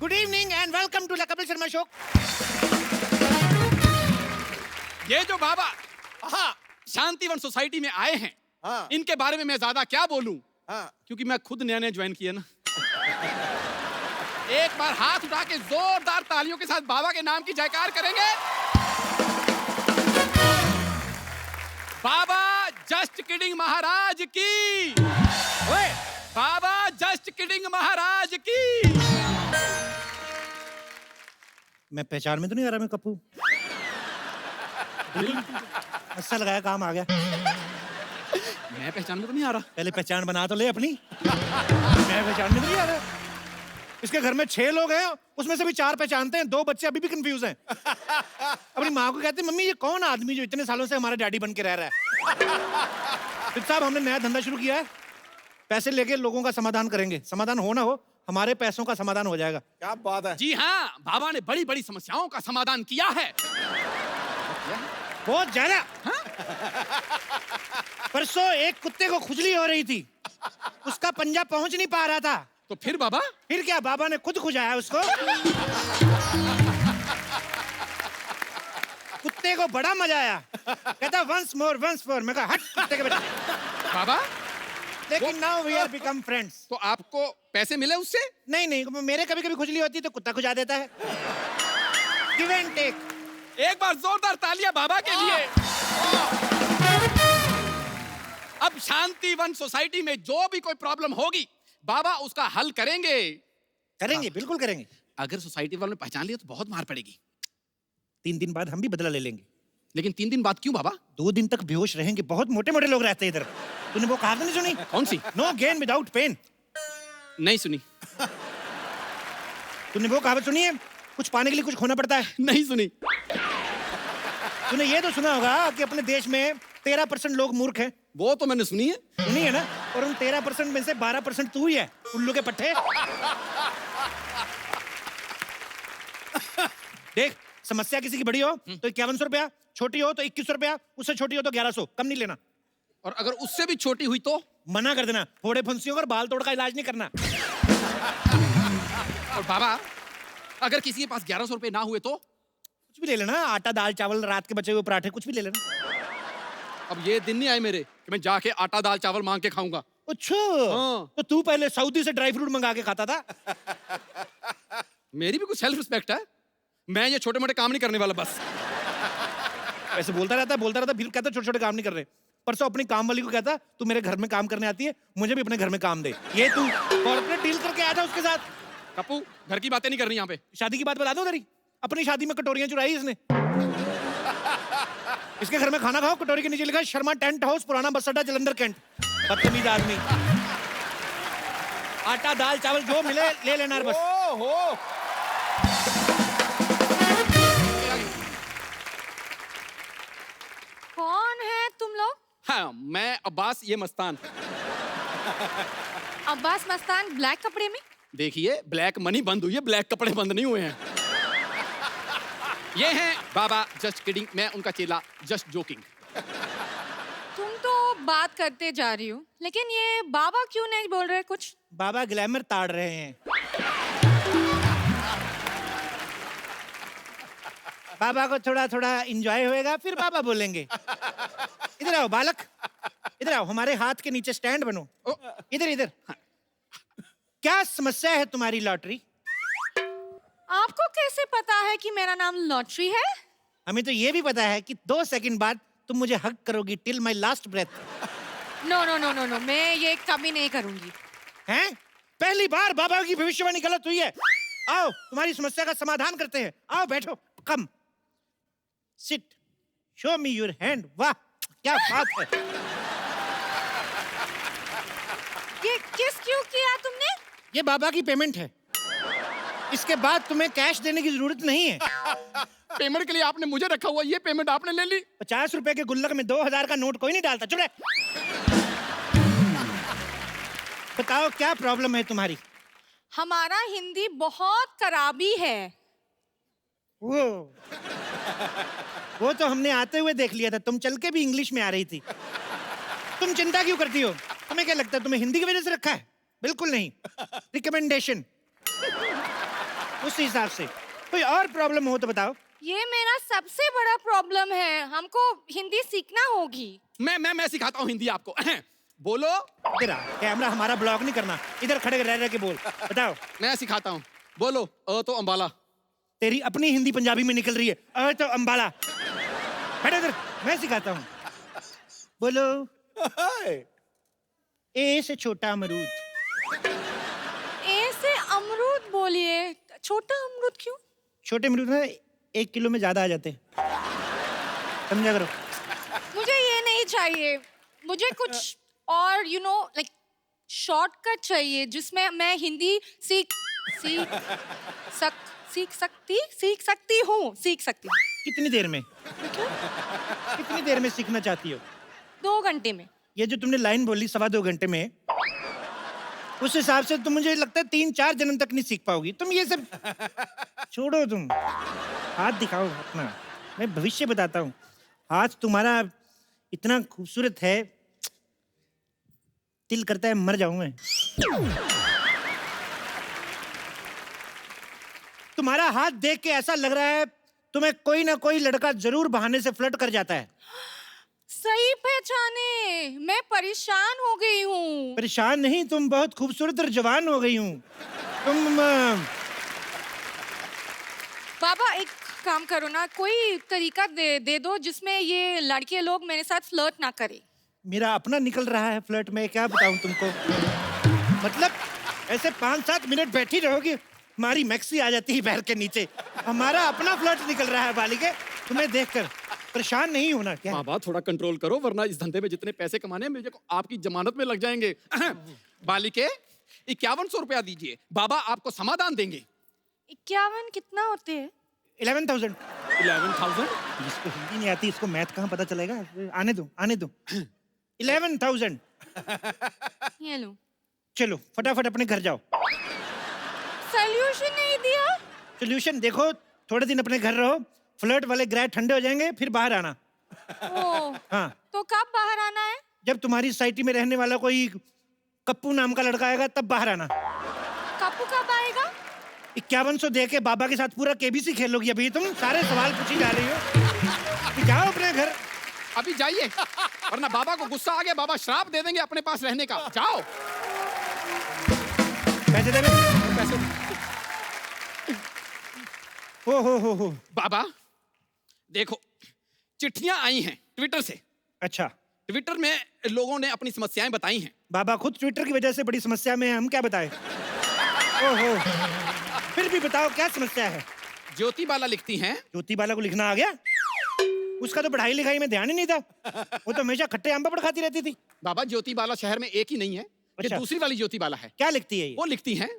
Good evening and welcome to the Kapil Sharma show. ये जो बाबा Shantivan society में आए हैं, इनके बारे में मैं ज्यादा क्या बोलूं, क्योंकि मैं खुद नया ज्वाइन किया ना। एक बार हाथ उठा के जोरदार तालियों के साथ बाबा के नाम की जयकार करेंगे। बाबा जस्ट किडिंग महाराज की। ओए बाबा जस्ट किडिंग महाराज की। मैं पहचान में तो नहीं आ रहा मैं कप्पू? अच्छा लगाया, काम आ गया। मैं पहचान में तो नहीं आ रहा। पहले पहचान बना तो ले अपनी। मैं पहचान में तो नहीं आ रहा। इसके घर में 6 लोग हैं, उसमें से भी 4 पहचानते हैं, 2 बच्चे अभी भी कंफ्यूज हैं। अपनी माँ को कहते हैं मम्मी ये कौन आदमी जो इतने सालों से हमारा डैडी बन के रह रहा है। फिर साहब हमने नया धंधा शुरू किया है, पैसे लेके लोगों का समाधान करेंगे। समाधान हो ना हो, हमारे पैसों का समाधान हो जाएगा। क्या बात है। जी हाँ, बाबा ने बड़ी बड़ी समस्याओं का समाधान किया है। बहुत ज्यादा। परसों एक कुत्ते को खुजली हो रही थी, उसका पंजा पहुंच नहीं पा रहा था। तो फिर बाबा? फिर क्या, बाबा ने खुद खुजाया उसको। कुत्ते को बड़ा मजा आया, कहता वंस मोर वंस मोर। मैं कहा हट कुत्ते के बच्चे। बाबा लेकिन now we are become friends. तो आपको पैसे मिले उससे? नहीं नहीं, मेरे कभी कभी खुजली होती है तो कुत्ता खुजा देता है। Give and take. एक बार जोरदार तालियां बाबा के लिए। अब शांतिवन सोसाइटी में जो भी कोई प्रॉब्लम होगी, बाबा उसका हल करेंगे। करेंगे, बिल्कुल करेंगे। अगर सोसाइटी वालों ने पहचान लिया तो बहुत मार पड़ेगी। 3 दिन बाद हम भी बदला ले लेंगे। लेकिन 3 दिन बाद क्यों बाबा? 2 दिन तक बेहोश रहेंगे, बहुत मोटे मोटे लोग रहते हैं इधर। तूने वो कहावत नहीं सुनी? कौन सी? No gain without pain. नहीं सुनी। तूने वो कहावत सुनी है, कुछ पाने के लिए कुछ खोना पड़ता है? नहीं सुनी। तूने ये तो सुना होगा कि अपने देश में 13% लोग मूर्ख हैं। वो तो मैंने सुनी है। सुनी है ना? और उन 13% में से 12% तू ही है, उल्लू के पट्टे। देख, समस्या किसी की बड़ी हो तो 5100 रुपया, छोटी हो तो 2100 रुपया, उससे छोटी हो तो 1100, कम नहीं लेना। और अगर उससे भी छोटी हुई तो? मना कर देना, फोड़े फुंसियों और बाल तोड़ का इलाज नहीं करना। और बाबा अगर किसी के पास 1100 रुपए ना हुए तो? कुछ भी ले लेना, आटा दाल चावल, रात के बचे हुए पराठे, कुछ भी ले लेना। अब ये दिन नहीं आए मेरे कि मैं जाके आटा दाल चावल मांग के खाऊंगा। अच्छा, हाँ। तो तू पहले सऊदी से ड्राई फ्रूट मंगा के खाता था। मेरी भी कुछ सेल्फ रिस्पेक्ट है। मैं ये छोटे मोटे काम नहीं करने वाला बस। ऐसे बोलता रहता, फिर कहता छोटे छोटे काम नहीं कर रहे। परसों अपनी काम वाली को कहता तू मेरे घर में काम करने आती है, मुझे भी अपने घर में काम दे। ये तू कॉर्पोरेट डील करके आया था उसके साथ। कप्पू घर की बातें नहीं करनी यहाँ पे। शादी की बात बता दो तेरी। अपनी शादी में कटोरियां चुराई इसने। इसके घर में खाना खाओ, कटोरी के नीचे लिखा है शर्मा टेंट हाउस, पुराना बस अड्डा, जलंधर कैंट। बदतमीज आदमी। आटा दाल चावल जो मिले ले लेना बस। ओहो। कौन है तुम लोग? हाँ, मैं अब्बास, ये मस्तान। अब्बास मस्तान ब्लैक कपड़े में? देखिए ब्लैक मनी बंद हुई है, ब्लैक कपड़े बंद नहीं हुए हैं। ये हैं बाबा जस्ट किडिंग, मैं उनका चेला जस्ट जोकिंग। तुम तो बात करते जा रही हो, लेकिन ये बाबा क्यों नहीं बोल रहे कुछ? बाबा ग्लैमर ताड़ रहे हैं। बाबा को थोड़ा थोड़ा एंजॉय होएगा, फिर बाबा बोलेंगे। इधर आओ बालक, इधर आओ, हमारे हाथ के नीचे स्टैंड बनो। इधर इधर। क्या समस्या है तुम्हारी लॉटरी? आपको कैसे पता है कि मेरा नाम लॉटरी है? हमें तो ये भी पता है कि 2 सेकंड बाद तुम मुझे हग करोगी till my last breath. No no no no no, मैं ये कभी नहीं करूंगी। हैं? पहली बार बाबा की भविष्यवाणी गलत हुई है। आओ तुम्हारी समस्या का समाधान करते हैं। आओ बैठो, come sit, show me your hand. वाह क्या बात है। ये किस क्यों किया तुमने? ये बाबा की पेमेंट है, इसके बाद तुम्हें कैश देने की जरूरत नहीं है। पेमेंट के लिए आपने मुझे रखा हुआ, ये पेमेंट आपने ले ली। 50 रुपए के गुल्लक में 2000 का नोट कोई नहीं डालता। चुप रहे। बताओ क्या प्रॉब्लम है तुम्हारी? हमारा हिंदी बहुत खराबी है। वो तो हमने आते हुए देख लिया था, तुम चल के भी इंग्लिश में आ रही थी। तुम चिंता क्यों करती हो? तुम्हें क्या लगता है तुम्हें हिंदी की वजह से रखा है? बिल्कुल नहीं, रिकमेंडेशन। उस हिसाब से। कोई और प्रॉब्लम हो तो बताओ। ये मेरा सबसे बड़ा प्रॉब्लम है, हमको हिंदी सीखना होगी। मैं सिखाता हूँ हिंदी आपको। बोलो। इधर आ, कैमरा हमारा ब्लॉक नहीं करना, इधर खड़े रह के बोल। बताओ। मैं सिखाता हूँ, बोलो। तो अंबाला। तेरी अपनी हिंदी पंजाबी में निकल रही है। तो अंबाला। बैठो इधर, मैं सिखाता हूँ। बोलो। ए से छोटा अमरूद। ए से अमरूद बोलिए। छोटा अमरूद क्यों? छोटे अमरूद ना 1 किलो में ज्यादा आ जाते हैं, समझा करो। मुझे ये नहीं चाहिए, मुझे कुछ और लाइक शॉर्टकट चाहिए जिसमें मैं हिंदी सीख सकती हूँ। कितनी देर में? कितनी देर में सीखना चाहती हो? 2 घंटे में। ये जो तुमने लाइन बोली 2.25 घंटे में, उस हिसाब से तो मुझे लगता है 3-4 जन्म तक नहीं सीख पाओगी तुम। ये सब छोड़ो, तुम हाथ दिखाओ अपना, मैं भविष्य बताता हूँ। हाथ तुम्हारा इतना खूबसूरत है, दिल करता है मर जाऊं मैं। तुम्हारा हाथ देख के ऐसा लग रहा है तुम्हें कोई ना कोई लड़का जरूर बहाने से फ्लर्ट कर जाता है। सही पहचाने, मैं परेशान हो गई हूँ। परेशान नहीं, तुम बहुत खूबसूरत और जवान हो गई हूँ तुम। बाबा एक काम करो ना, कोई तरीका दे दो जिसमें ये लड़के लोग मेरे साथ फ्लर्ट ना करे। मेरा अपना निकल रहा है फ्लर्ट में, क्या बताऊं तुमको। मतलब ऐसे 5-7 मिनट बैठी रहोगी, हमारी मैक्सी आ जाती है पैर के नीचे। हमारा अपना फ्लर्ट निकल रहा है बालिके, तुम्हें देखकर परेशान नहीं होना क्या? बाबा थोड़ा कंट्रोल करो, वरना इस धंधे में जितने पैसे कमाने हैं मुझे आपकी जमानत में लग जाएंगे। बालिके 5100 रुपया दीजिए, बाबा आपको समाधान देंगे। 51 कितना होते हैं? 11,000। 11,000? जिसको हिंदी नहीं आती इसको मैथ कहाँ पता चलेगा। आने दो 11,000। ये लो। चलो फटाफट अपने घर जाओ। सॉल्यूशन नहीं दिया? सोल्यूशन देखो, थोड़े दिन अपने घर रहो, फ्लर्ट वाले ग्रह ठंडे हो जाएंगे, फिर बाहर आना। हाँ। तो कब बाहर आना है? जब तुम्हारी सोसाइटी में रहने वाला कोई कप्पू नाम का लड़का आएगा तब बाहर आना। कप्पू कब आएगा? 5100 दे के बाबा के साथ पूरा केबीसी खेलोगी। अभी तुम सारे सवाल पूछी जा रही हो। जाओ अपने घर। अभी जाइए, वरना बाबा को गुस्सा आ गया, बाबा श्राप दे देंगे अपने पास रहने का। जाओ। पैसे दे पैसे। हो। बाबा देखो, चिट्ठियां आई हैं ट्विटर से। अच्छा। ट्विटर में लोगों ने अपनी समस्याएं बताई हैं। बाबा खुद ट्विटर की वजह से बड़ी समस्या में है, हम क्या बताएं। ओहो, फिर भी बताओ क्या समस्या है। ज्योति बाला लिखती हैं। ज्योति बाला को लिखना आ गया? उसका तो पढ़ाई लिखाई में ध्यान ही नहीं था, वो तो हमेशा खट्टे आम पापड़ खाती रहती थी। बाबा ज्योति बाला शहर में एक ही नहीं है, ये अच्छा। दूसरी वाली ज्योति बाला है। क्या लिखती है ये? वो लिखती हैं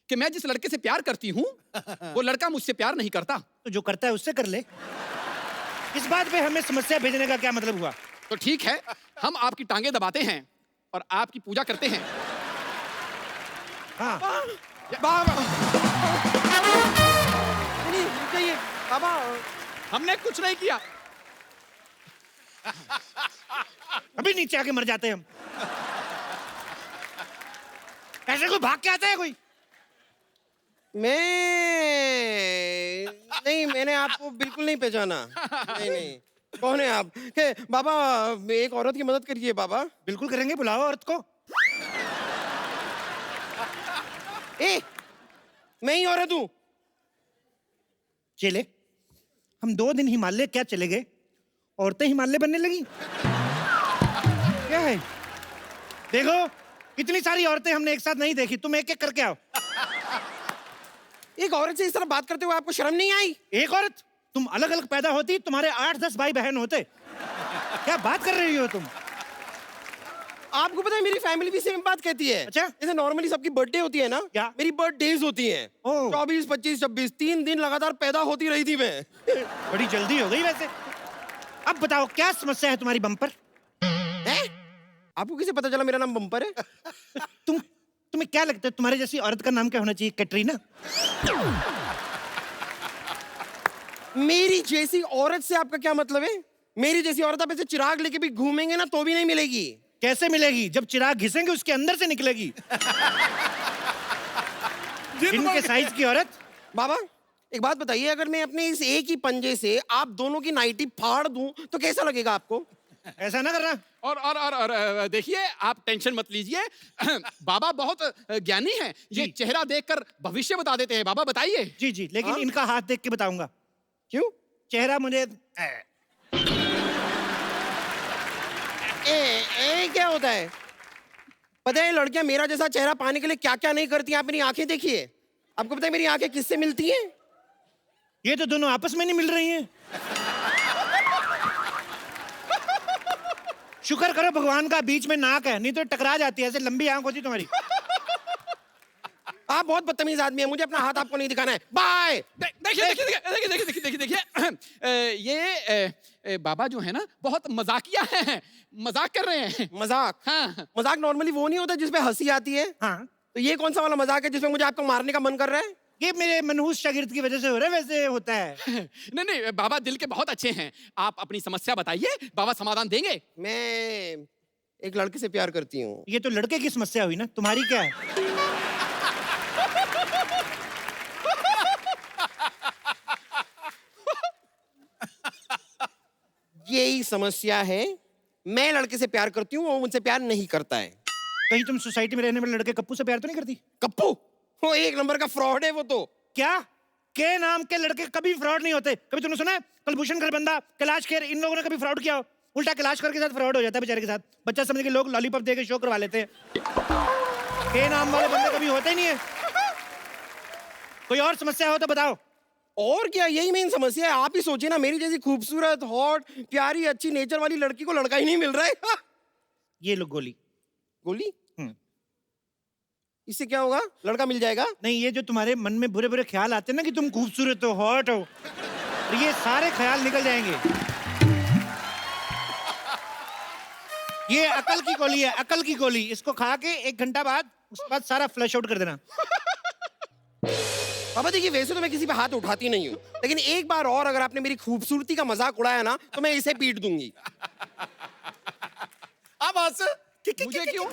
कि मैं जिस लड़के से प्यार करती हूँ वो लड़का मुझसे प्यार नहीं करता। तो जो करता है उससे कर ले। इस बात पे हमें समस्या भेजने का क्या मतलब हुआ? तो ठीक है, हम आपकी टांगे दबाते हैं और आपकी पूजा करते हैं। हाँ। बाबा नहीं, बाबा हमने कुछ नहीं किया। अभी नीचे आके मर जाते हैं हम। ऐसे कोई भाग के आता है कोई? नहीं, मैंने आपको बिल्कुल नहीं पहचाना। नहीं, कौन है आप? बाबा एक औरत की मदद करिए बाबा। बिल्कुल करेंगे, बुलाओ औरत को। मैं ही औरत हूँ। चले, हम 2 दिन हिमालय क्या चले गए, औरतें हिमालय बनने लगी। क्या है? देखो इतनी सारी औरतें हमने एक साथ नहीं देखी, तुम एक एक करके आओ। एक औरत से इस तरह बात करते हुए आपको शर्म नहीं आई? एक औरत? तुम अलग अलग पैदा होती तुम्हारे 8-10 भाई बहन होते। क्या बात कर रही हो तुम? आपको पता है मेरी फैमिली भी सेम बात कहती है। अच्छा। जैसे नॉर्मली सबकी बर्थडे होती है ना, क्या? मेरी बर्थडेज होती हैं। 24, 25, 26 3 दिन लगातार पैदा होती रही थी मैं। बड़ी जल्दी हो गई वैसे। अब बताओ क्या समस्या है तुम्हारी बम्पर? आपको कैसे पता चला मेरा नाम बम्पर है? तुम्हें क्या लगता है तुम्हारे जैसी औरत का नाम क्या होना चाहिए? कैटरीना? मेरी जैसी औरत से आपका क्या मतलब है? मेरी जैसी औरत आप ऐसे चिराग लेके भी घूमेंगे ना तो भी नहीं मिलेगी। कैसे मिलेगी? जब चिराग घिसेंगे उसके अंदर से निकलेगी। इनके साइज की औरत बाबा एक बात बताइए, अगर मैं अपने इस एक ही पंजे से आप दोनों की नाइटी फाड़ दूं तो कैसा लगेगा आपको? ऐसा ना करना। और देखिए, आप टेंशन मत लीजिए। बाबा बहुत ज्ञानी हैं, ये जी। चेहरा देखकर भविष्य बता देते हैं। बाबा बताइए। जी जी, लेकिन हाँ? इनका हाथ देख के बताऊंगा। क्यों? चेहरा मुझे क्या होता है? पता है लड़कियां मेरा जैसा चेहरा पाने के लिए क्या क्या नहीं करती हैं? आप मेरी आंखें देखिए। आपको पता है मेरी आंखें किससे मिलती हैं? ये तो दोनों आपस में नहीं मिल रही हैं। शुक्र करो भगवान का बीच में नाक है, नहीं तो टकरा जाती है। ऐसे लंबी आंख होती तुम्हारी। आप बहुत बदतमीज आदमी हैं, मुझे अपना हाथ आपको नहीं दिखाना है। बाय। देखिए देखिए देखिए देखिए देखिए देखिए ये बाबा जो है ना, बहुत मजाकिया हैं, मजाक कर रहे हैं। मजाक? हाँ। मजाक नॉर्मली वो नहीं होता जिसमें हंसी आती है? हाँ, तो ये कौन सा वाला मजाक है जिसमें मुझे आपको मारने का मन कर रहा है? ये मेरे मनहूस शागिर्द की वजह से हो रहा है, वैसे होता है। नहीं नहीं, बाबा दिल के बहुत अच्छे हैं। आप अपनी समस्या बताइए, बाबा समाधान देंगे। मैं एक लड़के से प्यार करती हूँ। ये तो लड़के की समस्या हुई ना, तुम्हारी क्या है? यही समस्या है, मैं लड़के से प्यार करती हूँ, वो मुझसे प्यार नहीं करता है। कहीं तुम सोसाइटी में रहने वाले लड़के कप्पू से प्यार तो नहीं करती? कप्पू वो एक नंबर का फ्रॉड है वो तो। क्या? के नाम के लड़के कभी फ्रॉड नहीं होते। कभी तुमने सुना है कुलभूषण खरबंदा, कैलाश खेर, इन लोगों ने कभी फ्रॉड किया हो? उल्टा कैलाश खेर के साथ फ्रॉड हो जाता है बेचारे के साथ। बच्चा समझ के लोग लॉलीपॉप दे के शो करवा लेते हैं। के नाम वाले बंदे कभी होते ही नहीं है। कोई और समस्या हो तो बताओ। और क्या, यही मेन समस्या है। आप ही सोचिए ना, मेरी जैसी खूबसूरत, हॉट, प्यारी, अच्छी नेचर वाली लड़की को लड़का ही नहीं मिल रहा है। ये लो गोली। गोली? हम्म। इससे क्या होगा? लड़का मिल जाएगा? नहीं, ये जो तुम्हारे मन में बुरे बुरे ख्याल आते हैं ना कि तुम खूबसूरत हो, हॉट हो, और ये सारे ख्याल निकल जाएंगे। ये अकल की गोली है, अकल की गोली। इसको खा के 1 घंटा बाद, उसके बाद सारा फ्लश आउट कर देना। बाबा देखिए, वैसे तो मैं किसी पे हाथ उठाती नहीं हूँ, लेकिन एक बार और अगर आपने मेरी खूबसूरती का मजाक उड़ाया ना तो मैं इसे पीट दूंगी। अब हंस। मुझे क्यों?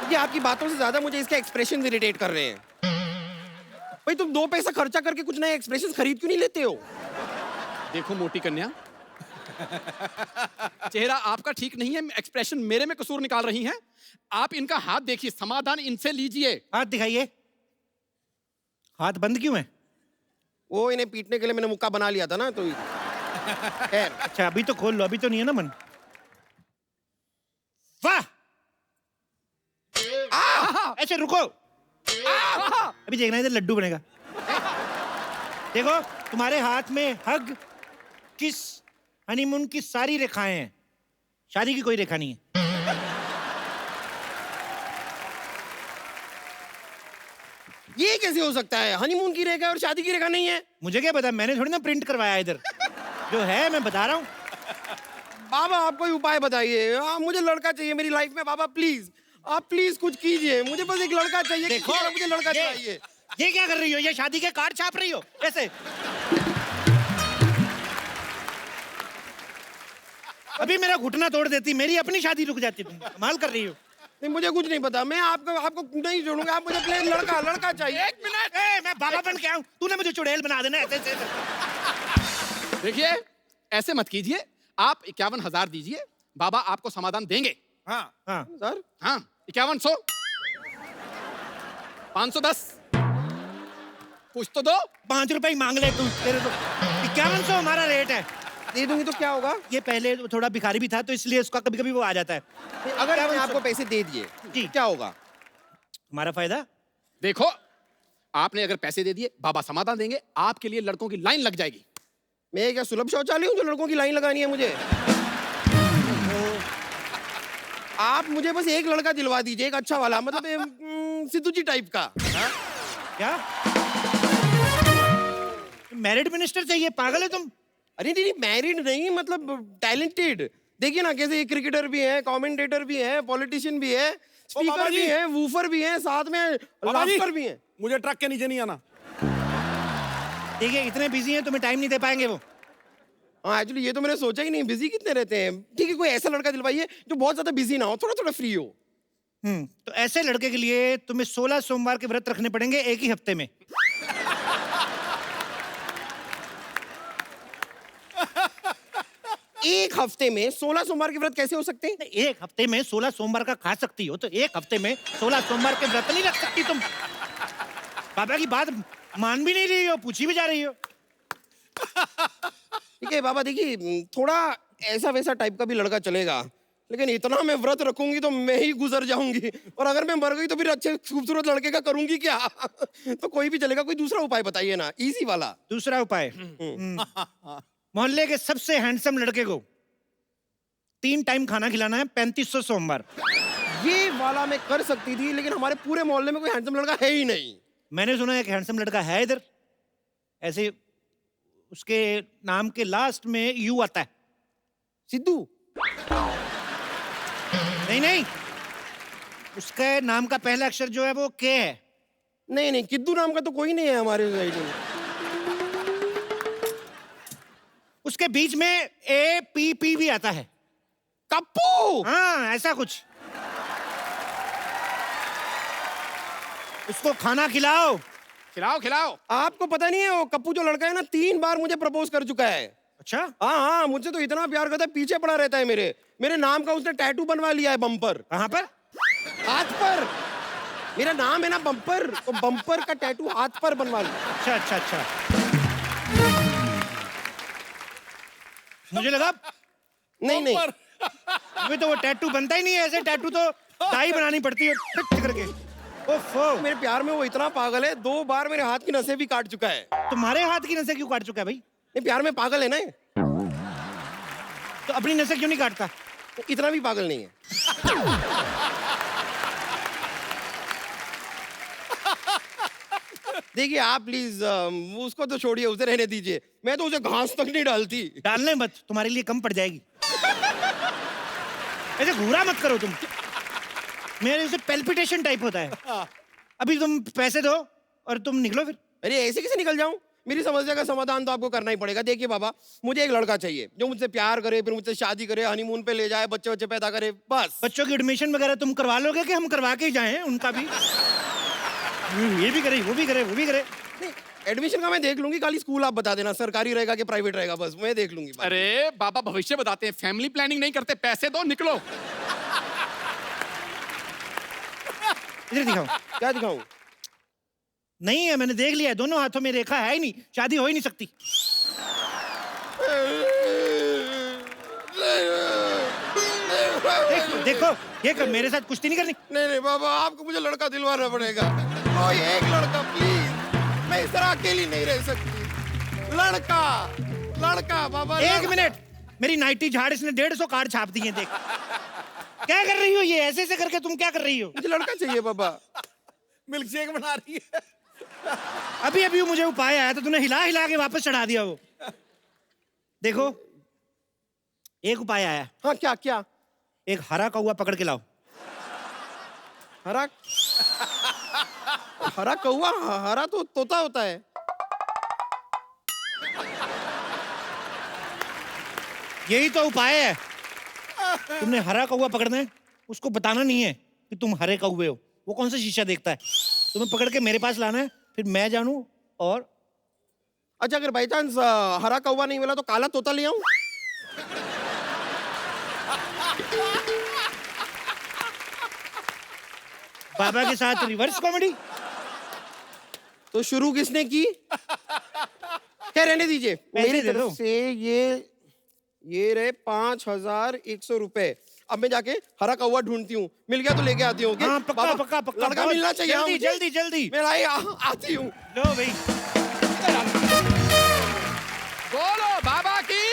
ये आपकी बातों से ज्यादा मुझे इसके एक्सप्रेशन इरिटेट कर रहे हैं। भाई तुम 2 पैसा खर्चा करके कुछ नए एक्सप्रेशन खरीद क्यों नहीं लेते हो? देखो मोटी कन्या, चेहरा आपका ठीक नहीं है, एक्सप्रेशन मेरे में कसूर निकाल रही हैं। आप इनका हाथ देखिए, समाधान इनसे लीजिए। हाथ दिखाइए। हाथ बंद क्यों है? वो इन्हें पीटने के लिए मैंने मुक्का बना लिया था ना, तो खैर। अच्छा, अभी तो खोल लो, अभी तो नहीं है ना मन। वाह! ऐसे रुको। अभी देखना, इधर लड्डू बनेगा। देखो, तुम्हारे हाथ में हग, किस, हनीमून की सारी रेखाएं हैं। शादी की कोई रेखा नहीं है। ये कैसे हो सकता है? हनीमून की रेखा और शादी की रेखा नहीं है? मुझे क्या पता, मैंने थोड़ी ना प्रिंट करवाया इधर। जो है मैं बता रहा हूँ। बाबा आप कोई उपाय बताइए। मुझे लड़का चाहिए मेरी लाइफ में। बाबा प्लीज, आप प्लीज कुछ कीजिए। मुझे बस एक लड़का चाहिए। देखो, मुझे लड़का चाहिए। ये क्या कर रही हो? ये शादी के कार्ड छाप रही हो ऐसे? अभी मेरा घुटना तोड़ देती, मेरी अपनी शादी रुक जाती। तुम कमाल कर रही हो। नहीं मुझे कुछ नहीं पता, मैं आपको नहीं छोड़ूंगा। आप मुझे प्लीज लड़का चाहिए। 1 मिनट। मैं बाबा बन के आऊं, तूने मुझे चुड़ैल बना देना ऐसे ऐसे। देखिए, ऐसे मत कीजिए। आप 51,000 दीजिए, बाबा आपको समाधान देंगे। हाँ हाँ, सर हाँ, 5100, 510, कुछ तो दो। 5 रुपए ही मांग ले तू। तेरे तो 5100 हमारा रेट है। दे दूंगी तो क्या होगा? ये पहले थोड़ा भिखारी भी था, तो इसलिए उसका कभी कभी वो आ जाता है। अगर मैंने आपको पैसे दे दिए जी। क्या होगा? हमारा फायदा। देखो, आपने अगर पैसे दे दिए, बाबा समाधान देंगे, आपके लिए लड़कों की लाइन लग जाएगी। मैं क्या सुलभ शौचालय हूँ जो लड़कों की लाइन लगानी है मुझे? आप मुझे बस एक लड़का दिलवा दीजिए, एक अच्छा वाला, मतलब सिद्धू जी टाइप का। क्या मैरिड मिनिस्टर चाहिए? पागल है तुम? अरे नहीं, मैरिड नहीं, मतलब टैलेंटेड। देखिए ना कैसे क्रिकेटर भी है, कमेंटेटर भी है, पॉलिटिशियन भी है, बाबा स्पीकर जी। भी है, वूफर भी है, साथ में बाबा जी। लाफ्टर भी है। मुझे ट्रक के नीचे नहीं आना। देखिए, इतने बिजी हैं, तुम्हें टाइम नहीं दे पाएंगे वो। हाँ एक्चुअली ये तो मैंने सोचा ही नहीं, बिजी कितने रहते हैं। ठीक है, कोई ऐसा लड़का दिलवाइए जो बहुत ज्यादा बिजी ना हो, थोड़ा थोड़ा फ्री हो। तो ऐसे लड़के के लिए तुम्हें 16 सोमवार के व्रत रखने पड़ेंगे एक ही हफ्ते में। एक हफ्ते में 16 सोमवार के व्रत कैसे हो सकते हैं? एक हफ्ते में 16 सोमवार का खा सकती हो तो एक हफ्ते में 16 सोमवार के व्रत नहीं रख सकती तुम। बाबा की बात मान भी नहीं रही हो, पूछी भी जा रही हो। ठीक है बाबा, देखिए थोड़ा ऐसा वैसा टाइप का भी लड़का चलेगा, लेकिन इतना मैं व्रत रखूंगी तो मैं ही गुजर जाऊंगी, और अगर मैं मर गई तो फिर अच्छे खूबसूरत लड़के का करूंगी क्या? तो कोई भी चलेगा, कोई दूसरा उपाय बताइए ना, इजी वाला। दूसरा उपाय, मोहल्ले के सबसे हैंडसम लड़के को 3 टाइम खाना खिलाना है 3500 सोमवार। ये वाला मैं कर सकती थी, लेकिन हमारे पूरे मोहल्ले में कोई हैंडसम लड़का है ही नहीं। मैंने सुना है एक हैंडसम लड़का है इधर, ऐसे उसके नाम के लास्ट में यू आता है। सिद्धू? नहीं नहीं, उसके नाम का पहला अक्षर जो है वो के है। नहीं नहीं, किद्दू नाम का तो कोई नहीं है हमारे सोसाइटी में। उसके बीच में ए पी पी भी आता है। कप्पू? हाँ, ऐसा कुछ। उसको खाना खिलाओ। खिलाओ खिलाओ। आपको पता नहीं है, वो कप्पू जो लड़का है ना 3 बार मुझे प्रपोज कर चुका है। अच्छा? हाँ हाँ, मुझसे तो इतना प्यार करता है, पीछे पड़ा रहता है मेरे नाम का उसने टैटू बनवा लिया है बम्पर। कहाँ पर? हाथ पर। मेरा नाम है ना बम्पर, तो बम्पर का टैटू हाथ पर बनवा लिया। अच्छा अच्छा अच्छा, मुझे लगा नहीं नहीं, अभी तो वो टैटू बनता ही नहीं है, ऐसे टैटू तो डाई बनानी पड़ती है फिट करके। ओफो, मेरे प्यार में वो इतना पागल है, 2 बार मेरे हाथ की नसें भी काट चुका है। तुम्हारे हाथ की नसें क्यों काट चुका है भाई? ये प्यार में पागल है ना, तो अपनी नसें क्यों नहीं काटता? तो इतना भी पागल नहीं है। देखिए आप प्लीज उसको तो छोड़िए, उसे रहने दीजिए, मैं तो उसे घास तक नहीं डालती। डालने मत, तुम्हारे लिए कम पड़ जाएगी। ऐसे घूरा मत करो तुम, मेरे उसे पेल्पिटेशन टाइप होता है। अभी तुम पैसे दो और तुम निकलो फिर। अरे ऐसे कैसे निकल जाऊं? मेरी समस्या का समाधान तो आपको करना ही पड़ेगा। देखिए बाबा, मुझे एक लड़का चाहिए जो मुझसे प्यार करे, फिर मुझसे शादी करे, हनीमून पे ले जाए, बच्चे बच्चे पैदा करे, बस। बच्चों की एडमिशन वगैरह तुम करवा लोगे कि हम करवा के ही जाएं उनका भी? ये भी करे, वो भी करे, वो भी करे। नहीं, एडमिशन का मैं देख लूंगी, खाली स्कूल आप बता देना सरकारी रहेगा कि प्राइवेट रहेगा, बस मैं देख लूंगी। अरे बाबा भविष्य बताते हैं, फैमिली प्लानिंग नहीं करते। पैसे दो, निकलो। इधर दिखाओ। क्या दिखाऊं? नहीं है, मैंने देख लिया है, दोनों हाथों में रेखा है ही नहीं, शादी हो ही नहीं सकती। देखो देखो, ये कर, मेरे साथ कुश्ती नहीं करनी। नहीं नहीं बाबा, आपको मुझे लड़का दिलवाना पड़ेगा, कोई एक लड़का प्लीज। मैं इस तरह अकेली नहीं रह सकती। लड़का लड़का बाबा। एक मिनट, मेरी नाइटी झाड़ इसने 150 कार्ड छाप दिए। देख क्या कर रही हो, ये ऐसे ऐसे करके तुम क्या कर रही हो? मुझे लड़का चाहिए बाबा। मिल्क शेक बना रही है। अभी अभी मुझे उपाय आया तो तूने हिला हिला के वापस चढ़ा दिया वो। देखो, एक उपाय आया। हाँ क्या क्या? एक हरा कौवा पकड़ के लाओ। हरा? हरा कौवा? हरा तो तोता होता है। यही तो उपाय है। तुमने हरा कौवा पकड़ना है, उसको बताना नहीं है कि तुम हरे कौवे हो। वो कौन सा शीशा देखता है? तुम्हें पकड़ के मेरे पास लाना है, फिर मैं जानूं। और अच्छा, अगर बाई चांस हरा कौवा नहीं मिला तो काला तोता ले आऊं? बाबा के साथ रिवर्स कॉमेडी। तो शुरू किसने की? क्या रहने दीजिए, मेरी दे दो। तरफ से ये रहे 5100 रुपए। अब मैं जाके हरा कौवा ढूंढती हूँ, मिल गया तो लेके आती हूँ। हाँ, पक्का बाबा, पक्का पक्का। लड़का बहुत मिलना चाहिए। जल्दी मुझे। जल्दी जल्दी। मैं आती हूँ। लो भाई, बोलो बाबा की।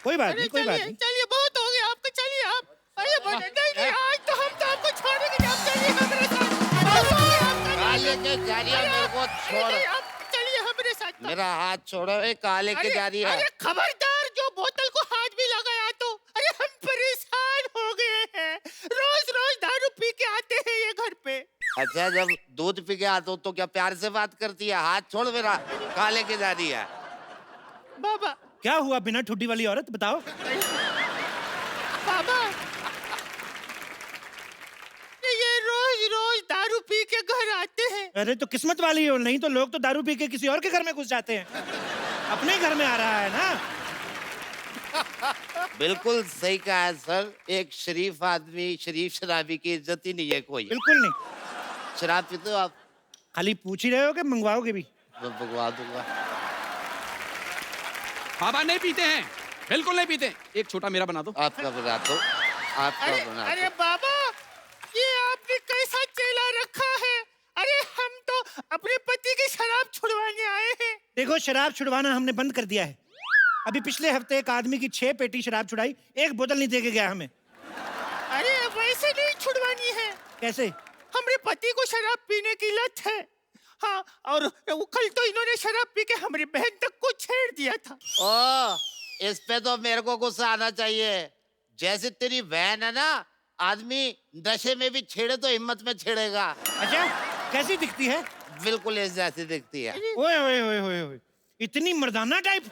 कोई बात नहीं, कोई बात नहीं। चलिए बहुत हो गया आपका, चलिए आप। अरे नहीं आज तो हम तो आपको छोड़ेंगे नहीं, आप चलिए हमारे साथ। बहुत हो गया आपका। काले के जारिया मेरे को छोड़। नहीं, आप चलिए हमारे साथ। मेरा हाथ छोड़ो। ए काले के जारिया। अरे खबरदार, जो बोतल को हाथ भी लगाया तो। अरे हम परेशान हो गए हैं, रोज रोज दारू पी के आते हैं ये घर पे। अच्छा, जब दूध पी के आता हूँ तो क्या प्यार से बात करती है? हाथ छोड़ मेरा, काले के जारिया। बाबा क्या हुआ बिना ठुड्डी वाली औरत, बताओ। बाबा, ये रोज रोज दारू पी के घर आते हैं। अरे तो किस्मत वाली हो, नहीं तो लोग तो दारू पी के किसी और के घर में घुस जाते हैं। अपने घर में आ रहा है ना। बिल्कुल सही कहा है सर। एक शरीफ आदमी शरीफ शराबी की इज्जत ही नहीं है कोई। बिल्कुल नहीं। शराब पीते हो आप? खाली पूछ ही रहे हो कि मंगवाओगे भी? मैं भगवा दूंगा। बाबा नहीं पीते हैं, बिल्कुल नहीं पीते। एक छोटा मेरा बना दो। आपका बना दो, आपका अरे बना अरे दो। बाबा, ये आपने कैसा चेला रखा है? अरे हम तो अपने पति की शराब छुड़वाने आए हैं। देखो, शराब छुड़वाना हमने बंद कर दिया है। अभी पिछले हफ्ते एक आदमी की 6 पेटी शराब छुड़ाई, एक बोतल नहीं दे के गया हमें। अरे वैसे नहीं छुड़वानी है। कैसे? हमारे पति को शराब पीने की लत है। हाँ, और वो कल तो इन्होंने शराब पी के हमारी बहन तक को छेड़ दिया था। ओ, इस पे तो मेरे को गुस्सा आना चाहिए। जैसे तेरी बहन है ना, आदमी नशे में भी छेड़े तो हिम्मत में छेड़ेगा। अच्छा, कैसी दिखती है? बिल्कुल इस जैसी दिखती है। ओए ओए ओए ओए ओए, इतनी मर्दाना टाइप।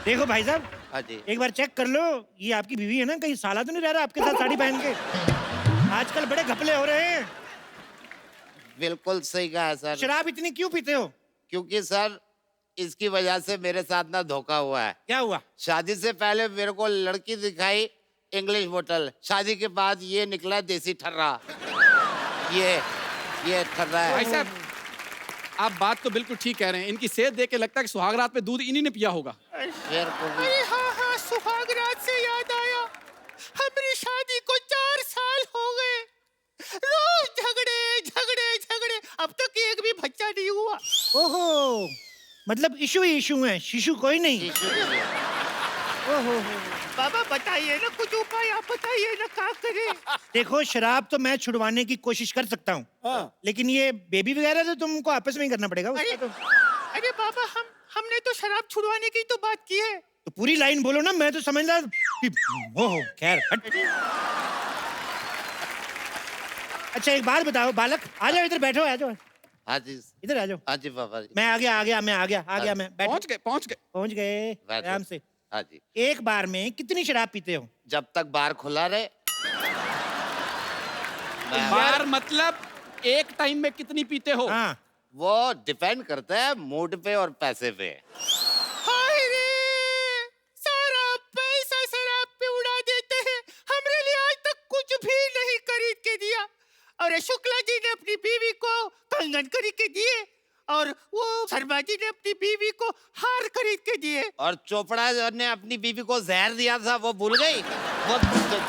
देखो भाई साहब, हाँ जी। एक बार चेक कर लो, ये आपकी बीवी है ना? कहीं साला तो नहीं रह रहा आपके साथ साड़ी पहन के? आजकल बड़े घपले हो रहे हैं। बिल्कुल सही कहा है सर। शराब इतनी क्यों पीते हो? क्योंकि सर इसकी वजह से मेरे साथ ना धोखा हुआ है। क्या हुआ? शादी से पहले मेरे को लड़की दिखाई इंग्लिश बोतल, शादी के बाद ये निकला देसी ठर्रा। ये ठर्रा भाई है। साहब, आप बात तो बिल्कुल ठीक कह रहे हैं। इनकी सेहत देख के लगता है कि सुहागरात में दूध इन्हीं ने पिया होगा। मेरे को भी। अरे हाँ हाँ, सुहागरात से याद आया, हमारी शादी को 4 साल हो गए। रोज झगड़े झगड़े झगड़े, अब तक एक भी बच्चा नहीं हुआ। ओहो, मतलब इशू ही इशू है, शिशु कोई नहीं। ओहो, बाबा बताइए ना, कुछ उपाय आप बताइए ना, क्या करें? देखो, शराब तो मैं छुड़वाने की कोशिश कर सकता हूँ, लेकिन ये बेबी वगैरह तो तुमको आपस में ही करना पड़ेगा। अरे उसका तो अरे बाबा, हमने तो शराब छुड़वाने की तो बात की है। तो पूरी लाइन बोलो ना, मैं तो समझ रहा ओहो, खैर हट। अच्छा, एक बात बताओ बालक, आ जाओ इधर, बैठो, आ जाओ, हाँ जी, इधर आ जाओ। हाँ जी पापा जी। मैं आ गया, मैं बैठो। पहुंच गए। पहुंच गए, बैठो। आराम से। हाँ जी। एक बार में कितनी शराब पीते हो? जब तक बार खुला रहे। बार मतलब एक टाइम में कितनी पीते हो? हाँ, वो डिपेंड करता है मूड पे और पैसे पे। हाय रे, सारा पैसा शराब पे उड़ा देते हैं। हमरे लिए आज तक कुछ भी नहीं खरीद के दिया। और शुक्ला जी ने अपनी बीवी को कंगन खरीद के दिए, और वो शर्मा जी ने अपनी बीवी को हार खरीद के दिए। और चोपड़ा ने अपनी बीवी को जहर दिया था, वो भूल गई? वो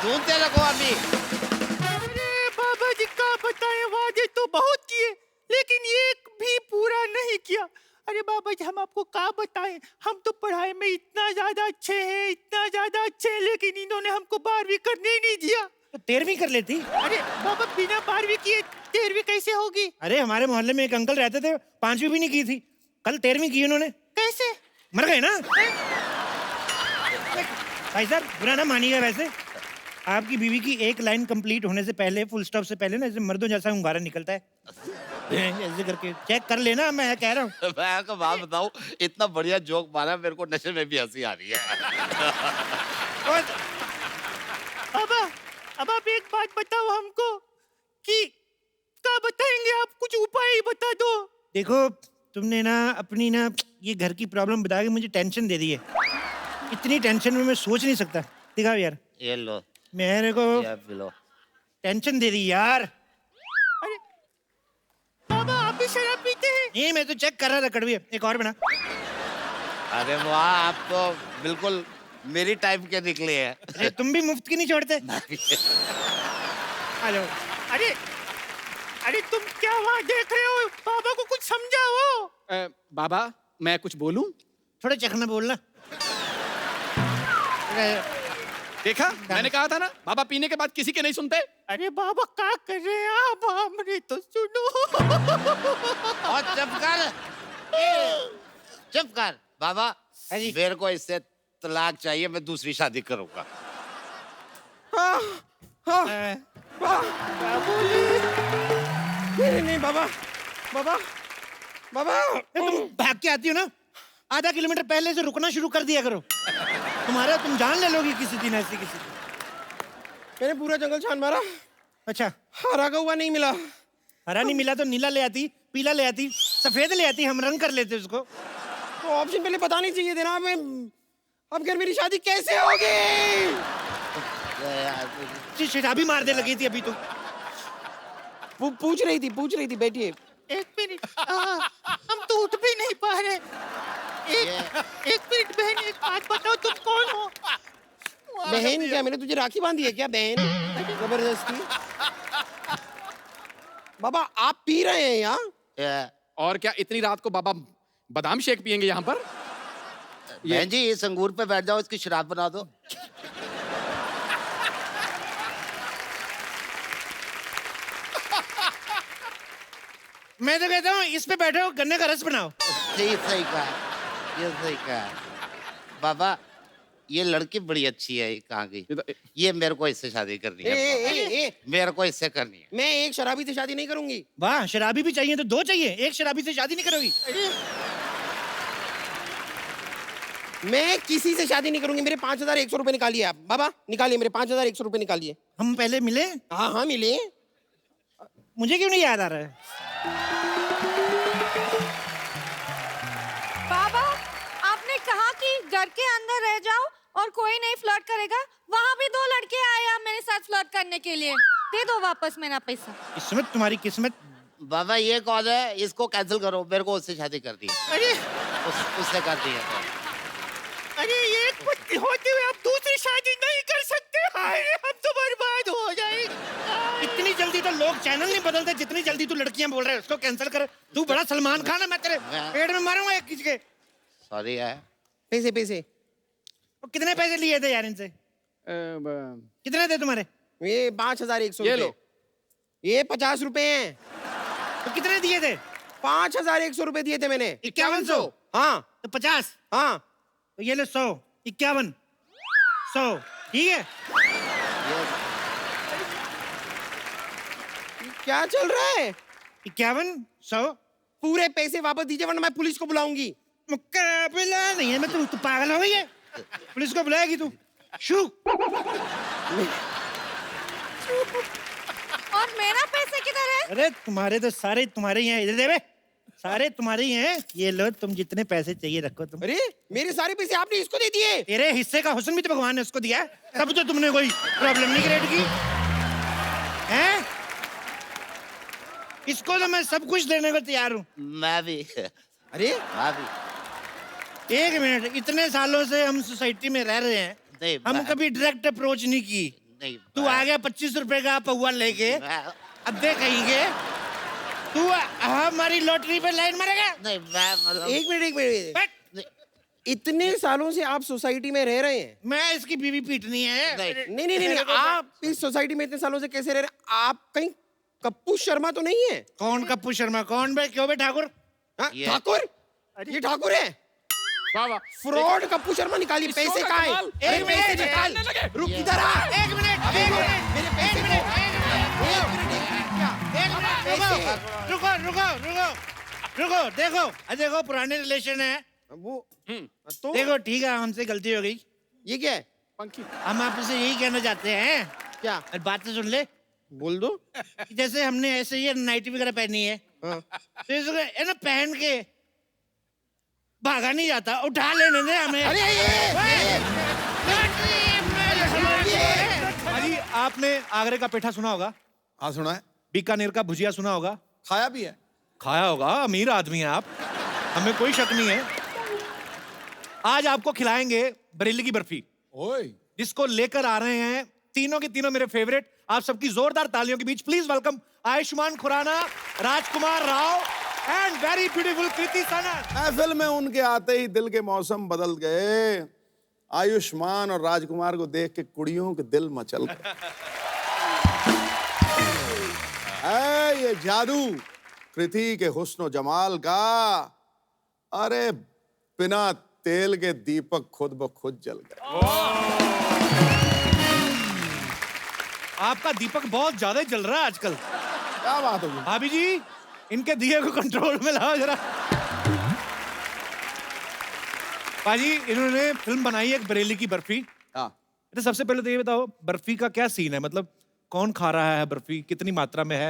ढूंढते रखो अभी। अरे बाबा जी, का बताएं, वादे तो बहुत किए, लेकिन एक भी पूरा नहीं किया। अरे बाबा जी, हम आपको क्या बताएं, हम तो पढ़ाई में इतना ज्यादा अच्छे हैं, इतना ज्यादा अच्छे हैं, लेकिन इन्होंने हमको 12वीं करने ही नहीं दिया। तो 13वीं कर लेती। अरे बाबा, बिना 12वीं किए 13वीं कैसे होगी? अरे, हमारे मोहल्ले में एक अंकल रहते थे, 5वीं भी नहीं की थी, कल 13वीं की उन्होंने। कैसे? मर गए ना। भाई साहब, बुरा ना मानिएगा, वैसे आपकी बीवी की एक लाइन कंप्लीट होने से पहले, फुल स्टॉप से पहले ना, ऐसे मर्दों जैसा hunगारा निकलता है। ऐसे करके चेक कर लेना, मैं कह रहा हूँ। मैं आपको बात बताऊं, इतना बढ़िया जोक मारा, मेरे को नशे में भी हंसी आ रही है। बाबा, अब आप एक बात बताओ हमको, कि क्या बताएंगे आप? कुछ उपाय ही बता दो। देखो, तुमने ना अपनी ना ये घर की प्रॉब्लम बता के मुझे टेंशन दे दी है। इतनी टेंशन में मैं सोच नहीं सकता। दिखाओ यार, ये लो, मेरे को ये पी लो। टेंशन दे दी यार। अरे बाबा, आप भी शराब पीते हैं? नहीं, मैं तो चेक कर रहा था कड़वी। एक और बना। अरे वाह, आप तो बिल्कुल मेरी टाइप के निकले हैं। अरे, तुम भी मुफ्त की नहीं छोड़ते। आ जाओ। अरे अरे, तुम क्या वहाँ देख रहे हो? बाबा को कुछ समझाओ। बाबा, मैं कुछ बोलूं? थोड़ा चखना बोलना। देखा, मैंने कहा था ना, बाबा पीने के बाद किसी के नहीं सुनते। अरे बाबा, क्या कर रहे हैं आप? हमने तो सुनो। और चुप कर, चुप कर बाबा। अरे, मेरे को इससे तलाक चाहिए, मैं दूसरी शादी करूंगा। नहीं बाबा, बाबा, बाबा। तुम भाग के आती हो ना, आधा किलोमीटर पहले से रुकना शुरू कर दिया करो। तुम जान ले लोगी किसी दिन ऐसी किसी दिन। मैंने पूरा जंगल छान मारा, अच्छा, हरा कौवा नहीं मिला। हरा नहीं मिला तो नीला ले आती, पीला ले आती, सफेद ले आती, हम रंग कर लेते उसको। तो ऑप्शन पहले बतानी चाहिए थे ना। मैं अब फिर मेरी शादी कैसे होगी? शराबी मार दे लगी थी अभी तो। पूछ रही थी बैठिए। एक मिनट, हम तो उठ भी नहीं पा रहे। एक मिनट बहन, एक बात बताओ, तुम कौन हो? बहन क्या, मैंने तुझे राखी बांधी है क्या बहन? जबरदस्ती। बाबा आप पी रहे हैं यहाँ? और क्या इतनी रात को बाबा बादाम शेक पियेंगे यहाँ पर? बहन जी, इस अंगूर पे बैठ जाओ, इसकी शराब बना दो। मैं तो कहता हूँ इस पे बैठो, गन्ने का रस बनाओ। ये सही कहा, ये सही कहा। बाबा ये लड़की बड़ी अच्छी है, कहाँ गई? ये मेरे को इससे शादी करनी है। मेरे को इससे करनी है। मैं एक शराबी से शादी नहीं करूंगी। वाह, शराबी भी चाहिए तो दो चाहिए, एक शराबी से शादी नहीं करोगी? मैं किसी से शादी नहीं करूंगी। मेरे 5,100 रुपए निकालिए आप। बाबा निकालिए, मेरे 5,100 रुपए निकालिए। हम पहले मिले? हाँ मिले। मुझे क्यों नहीं याद आ रहा है? बाबा, आपने कहा कि घर के अंदर रह जाओ और कोई नहीं फ्लर्ट करेगा। वहाँ भी 2 लड़के आए हैं मेरे साथ फ्लर्ट करने के लिए। दे दो वापस मेरा पैसा। किस्मत, तुम्हारी किस्मत। बाबा ये कौन है? इसको कैंसिल करो, मेरे को उससे शादी करनी है। अरे उससे करनी है। अरे, ये कुछ होते हुए आप दूसरी शादी नहीं कर सकते। हाय, हम तो बर्बाद हो जाएंगे। इतनी जल्दी तो लोग चैनल नहीं बदलते जितनी जल्दी तू लड़कियां बोल रहे हैं उसको कैंसिल कर। तू बड़ा सलमान खान है, मैं तेरे पेट में मारूंगा एक किसी के। सॉरी है। पैसे वो कितने पैसे लिए थे यार इनसे? कितने थे तुम्हारे? ये 5,100 ये लो। ये 50 रुपए हैं। तो कितने दिए थे? 5,100 रुपए दिए थे मैंने। 5100? हाँ तो 50? हाँ। तो ये ले 100, 51, 100, ठीक है? क्या चल रहा है? 51, 100। पूरे पैसे वापस दीजिए वरना मैं पुलिस को बुलाऊंगी। मुकाबला नहीं है। मैं तू पागल हो गई है? पुलिस को बुलाएगी तू? शू। और मेरा पैसे किधर है? अरे तुम्हारे तो सारे तुम्हारे ही हैं। इधर दे बे, सारे तुम्हारे ही हैं। ये लो, तुम जितने पैसे चाहिए रखो तुम। अरे मेरे सारे पैसे आपने इसको दे दिए? तेरे हिस्से का हुस्न भी तो भगवान ने उसको दिया है, तब तो तुमने कोई प्रॉब्लम नहीं क्रिएट की हैं? इसको तो मैं सब कुछ देने को तैयार हूँ। मैं भी। अरे मैं भी। एक मिनट, इतने सालों से हम सोसाइटी में रह रहे हैं, नहीं, हम कभी डायरेक्ट अप्रोच नहीं की। नहीं, तू आ गया 25 रुपए का पौवा लेके, अद्धे कहेंगे तू हमारी लॉटरी पे लाइन मारेगा? नहीं, मैं मतलब एक मिनट। बट इतने सालों से आप सोसाइटी में रह रहे हैं? मैं इसकी बीवी पीटनी है? नहीं। आप इस सोसाइटी में इतने सालों से कैसे रह रहे हैं? आप कहीं कप्पू शर्मा तो नहीं है? कौन कप्पू शर्मा? कौन बे? क्यों बे ठाकुर? हाँ, ये- ठाकुर? ये ठाकुर है? बाबा फ्रॉड कप्पू शर्मा निकालिए। इसको पैसे का कहाँ कमाल। हैं? अरे एक पैसे मिनट, निकाल। निकालने लगे। रुक इधर आ। एक मिनट, मेरे पैसे को। रुको। देखो पुराने रिलेशन है। वो तो देखो ठीक है, हमसे गलती हो गई। ये क्या है? पंखी। हम आपसे यही कहना चाहते हैं, क्या? और बात तो सुन ले। बोल दो। कि जैसे हमने ऐसे ही नाइटी वगैरह पहनी है, हाँ। तो इसको है ना पहन के भागा नहीं जाता, उठा लेने दे हमें। अरे अजी, आपने आगरे का पेठा सुना होगा, हाँ सुना है, बीकानेर का भुजिया सुना होगा, खाया भी है। खाया होगा। अमीर आदमी हैं आप, हमें कोई शक नहीं है। आज आपको खिलाएंगे बरेली की बर्फी, ओए जिसको लेकर आ रहे हैं तीनों के तीनों मेरे फेवरेट। आप सबकी जोरदार तालियों के बीच please welcome Ayushmann Khurrana, Rajkummar Rao and very beautiful Kriti Sanon. महफिल में उनके आते ही दिल के मौसम बदल गए। आयुष्मान और राजकुमार को देख के कुड़ियों के दिल मचल गए। है ये जादू कृति के हुस्न जमाल का। अरे बिना तेल के दीपक खुद ब खुद जल गए। आपका दीपक बहुत ज्यादा ही जल रहा है आजकल। क्या बात होगी? भाभी जी, इनके दिए को कंट्रोल में लाओ जरा। भाजी, इन्होंने फिल्म बनाई है एक बरेली की बर्फी। हाँ तो सबसे पहले तो ये बताओ, बर्फी का क्या सीन है? मतलब कौन खा रहा है बर्फी, कितनी मात्रा में है?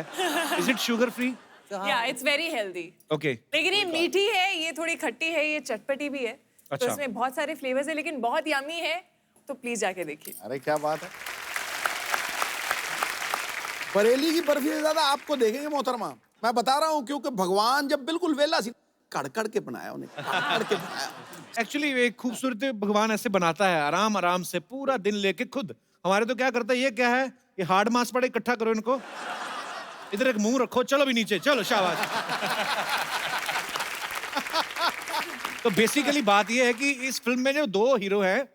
Is it sugar free? या इट्स वेरी हेल्दी। ओके, लेकिन ये मीठी है, ये थोड़ी खट्टी है, ये चटपटी भी है। तो इसमें बहुत सारे फ्लेवर्स है लेकिन बहुत यमी है, तो प्लीज जाके देखिए। अरे क्या बात है, बरेली की बर्फी से ज्यादा आपको देखेंगे मोहतरमा, मैं बता रहा हूँ, क्योंकि भगवान जब बिल्कुल वेला सी कड़ के बनाया उन्हें, कड़ के बनाया। एक्चुअली एक खूबसूरत भगवान ऐसे बनाता है, आराम आराम से पूरा दिन लेके खुद। हमारे तो क्या करता है, ये क्या है, ये हार्ड मास पड़े, इकट्ठा करो इनको, इधर एक मुंह रखो, चलो भी नीचे, चलो शाबाश। तो बेसिकली बात ये है कि इस फिल्म में जो दो हीरो हैं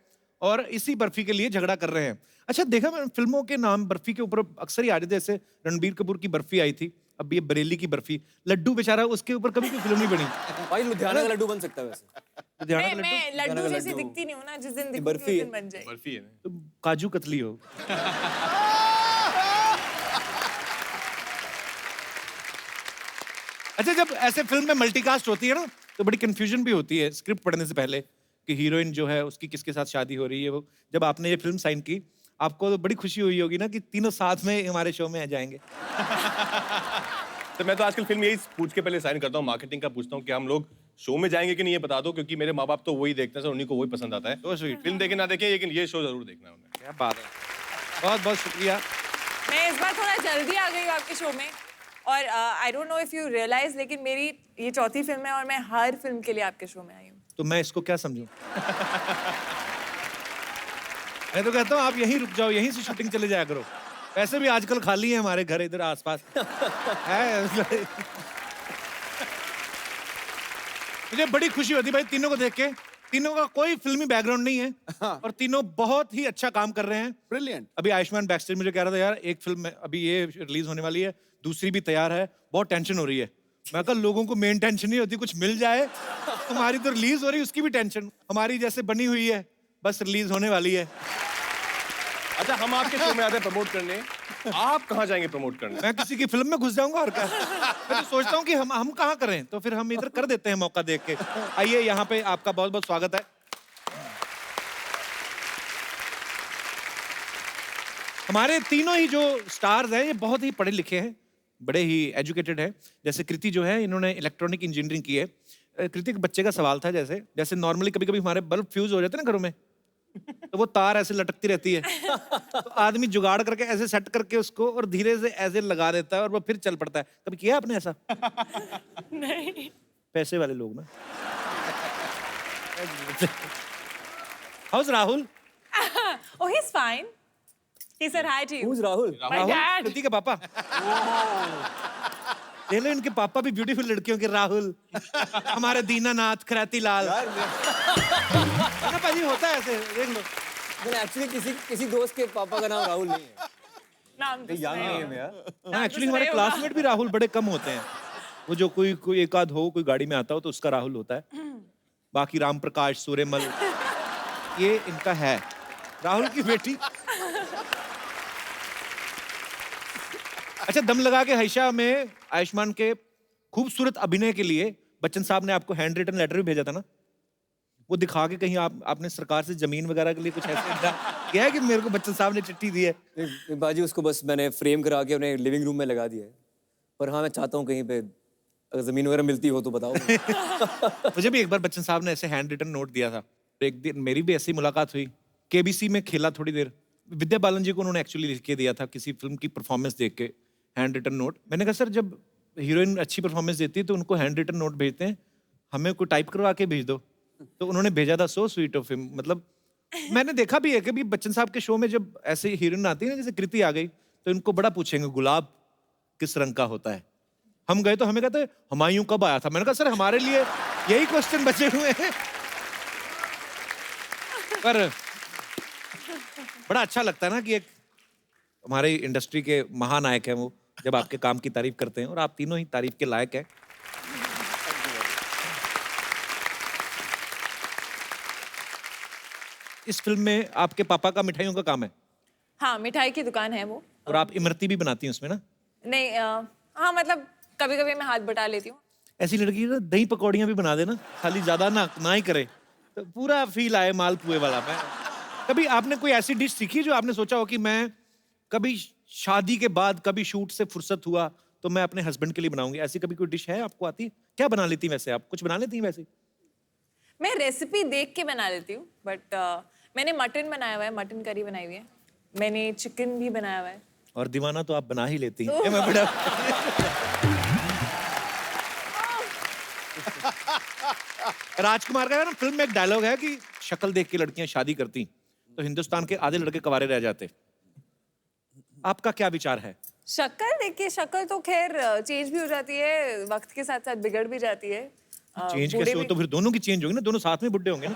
और इसी बर्फी के लिए झगड़ा कर रहे हैं। अच्छा देखा, मैं फिल्मों के नाम बर्फी के ऊपर अक्सर ही आ रहे थे, जैसे रणबीर कपूर की बर्फी आई थी, अब ये बरेली की बर्फी, लड्डू बेचारा, उसके ऊपर कभी कोई फिल्म नहीं बनी। भाई लुधियाना का लड्डू बन सकता है वैसे। लुधियाना का मैं लड्डू, लड्डू जैसी दिखती नहीं हूँ ना, जिस दिन दिखूंगी बर्फी उस दिन बन जाएगी। बर्फी है ना। तो काजू कतली हो। अच्छा, जब ऐसे फिल्म में मल्टीकास्ट होती है ना, तो बड़ी कंफ्यूजन भी होती है स्क्रिप्ट पढ़ने से पहले कि हीरोइन जो है उसकी किसके साथ शादी हो रही है। वो जब आपने ये फिल्म साइन की, आपको तो बड़ी खुशी हुई होगी ना कि तीनों साथ में हमारे शो में आ जाएंगे। तो मैं तो आजकल फिल्म यही पूछ के पहले साइन करता हूँ, मार्केटिंग का पूछता हूँ कि हम लोग शो में जाएंगे कि नहीं, ये बता दो, क्योंकि मेरे माँ बाप तो वही देखते हैं सर, उन्हीं को वही पसंद आता है। तो स्वीट, फिल्म देखे ना देखें, लेकिन ये शो जरूर देखना है उन्हें। क्या बात है, बहुत बहुत शुक्रिया। मैं इस बार थोड़ा जल्दी आ गई हूँ आपके शो में, और I don't know if you realise, लेकिन मेरी ये चौथी फिल्म है और मैं हर फिल्म के लिए आपके शो में आई हूँ। तो मैं इसको क्या समझूं? मैं तो कहता हूँ आप यहीं रुक जाओ, यहीं से शूटिंग चले जाया करो। वैसे भी आजकल खाली है हमारे घर इधर आसपास है। मुझे बड़ी खुशी होती भाई तीनों को देख के। तीनों का कोई फिल्मी बैकग्राउंड नहीं है और तीनों बहुत ही अच्छा काम कर रहे हैं। ब्रिलियंट। अभी आयुष्मान बैकस्टेज मुझे कह रहा था, यार एक फिल्म में अभी ये रिलीज होने वाली है, दूसरी भी तैयार है, बहुत टेंशन हो रही है। मैं कहा लोगों को मेन टेंशन नहीं होती, कुछ मिल जाए। तुम्हारी तो रिलीज हो रही है, उसकी भी टेंशन। हमारी जैसे बनी हुई है, बस रिलीज होने वाली है। अच्छा, हम आपके शो में आते हैं प्रमोट करने, आप कहाँ जाएंगे प्रमोट करने? मैं किसी की फिल्म में घुस जाऊंगा और क्या। मैं तो सोचता हूँ कि हम कहाँ करें, तो फिर हम इधर कर देते हैं मौका देख के। आइए, यहाँ पे आपका बहुत बहुत स्वागत है। हमारे तीनों ही जो स्टार्स हैं, ये बहुत ही पढ़े लिखे हैं, बड़े ही एजुकेटेड हैं। जैसे कृति जो है, इन्होंने इलेक्ट्रॉनिक इंजीनियरिंग की है। कृति के बच्चे का सवाल था, जैसे नॉर्मली कभी कभी हमारे बल्ब फ्यूज हो जाते हैं ना घरों में, तो वो तार ऐसे लटकती रहती है, तो आदमी जुगाड़ करके ऐसे सेट करके उसको और धीरे से ऐसे लगा देता है और वो फिर चल पड़ता है। कभी किया आपने ऐसा? नहीं। पैसे वाले लोग ना। House Rahul? Oh, he's fine. He said hi to you. Who's Rahul? My dad. कृति के पापा। देख लो, इनके पापा भी ब्यूटीफुल लड़कियों के, राहुल, हमारे दीनानाथ, खराती लाल। ना पाजी, होता है ऐसे, देख लो। मैंने एक्चुअली किसी दोस्त के पापा का नाम राहुल नहीं है। नाम तो याद सही नहीं है है। मैं यार। हाँ, एक्चुअली हमारे क्लासमेट भी राहुल बड़े कम होते हैं। वो जो कोई एक आध हो, कोई गाड़ी में आता हो तो उसका राहुल होता है। बाकी राम प्रकाश, सूर्यमल, ये इनका है। राहुल की बेटी। अच्छा, दम लगा के हईशा में आयुष्मान के खूबसूरत अभिनय के लिए बच्चन साहब ने आपको हैंड रिटन लेटर भी भेजा था ना? वो दिखा के कहीं आपने सरकार से जमीन वगैरह के लिए कुछ ऐसे किया है कि मेरे को बच्चन साहब ने चिट्ठी दी है? बाजी, उसको बस मैंने फ्रेम करा के अपने लिविंग रूम में लगा दिया है। पर हाँ, मैं चाहता हूँ कहीं पे अगर जमीन वगैरह मिलती हो तो बताओ। मुझे भी एक बार बच्चन साहब ने ऐसे हैंड रिटन नोट दिया था। एक दिन मेरी भी ऐसी मुलाकात हुई, केबीसी में खेला थोड़ी देर। विद्या बालन जी को उन्होंने एक्चुअली लिख के दिया था किसी फिल्म की परफॉर्मेंस देख के, हैंड रिटन नोट। मैंने कहा सर, जब हीरोइन अच्छी परफॉर्मेंस देती है तो उनको हैंड रिटन नोट भेजते हैं, हमें कोई टाइप करवा के भेज दो। तो उन्होंने भेजा था। So sweet of him. मतलब मैंने देखा भी है कि बच्चन साहब के शो में जब ऐसे हीरोइन आती है ना, जैसे कृति आ गई, तो इनको बड़ा पूछेंगे गुलाब किस रंग का होता है। हम गए तो हमें कहते हुमायूं कब आया था। मैंने कहा सर, हमारे लिए यही क्वेश्चन बचे हुए हैं। पर बड़ा अच्छा लगता है ना कि एक हमारे इंडस्ट्री के महानायक हैं वो, जब आपके काम की तारीफ करते हैं, और आप तीनों ही तारीफ के लायक हैं। इस फिल्म में आपके पापा का मिठाइयों का काम है? हाँ, मिठाई की दुकान है वो। और आप इमरती भी बनाती हैं उसमें ना? नहीं, हाँ मतलब कभी कभी मैं हाथ बटा लेती हूँ। ऐसी लड़की ना दही पकौड़ियाँ भी बना देना, खाली ज्यादा ना ही करे, तो पूरा फील आए मालपुए वाला। मैं कभी आपने कोई ऐसी डिश सीखी जो आपने सोचा हो कि मैं कभी शादी के बाद कभी शूट से फुर्सत हुआ तो मैं अपने हस्बैंड के लिए बनाऊंगी? ऐसी कभी कोई डिश है आपको आती है? क्या बना लेती हैं वैसे आप? कुछ बना लेती हैं वैसे? मैं रेसिपी देख के बना लेती हूँ, बट मैंने मटन बनाया हुआ है, मटन करी बनाई हुई है, मैंने चिकन भी बनाया हुआ है। और दीवाना तो आप बना ही लेती हैं। मैं बड़ा राजकुमार का ना फिल्म में एक डायलॉग है कि शक्ल देख के लड़कियां शादी करती तो हिंदुस्तान के आधे लड़के कुंवारे रह जाते। आपका क्या विचार है? शक्ल देखिए, शक्ल तो खैर चेंज भी हो जाती है, वक्त के साथ साथ बिगड़ भी जाती है। चेंज बूढ़े कैसे हो? भी- तो फिर दोनों की चेंज होगी ना, दोनों साथ में बुढ़े होंगे ना।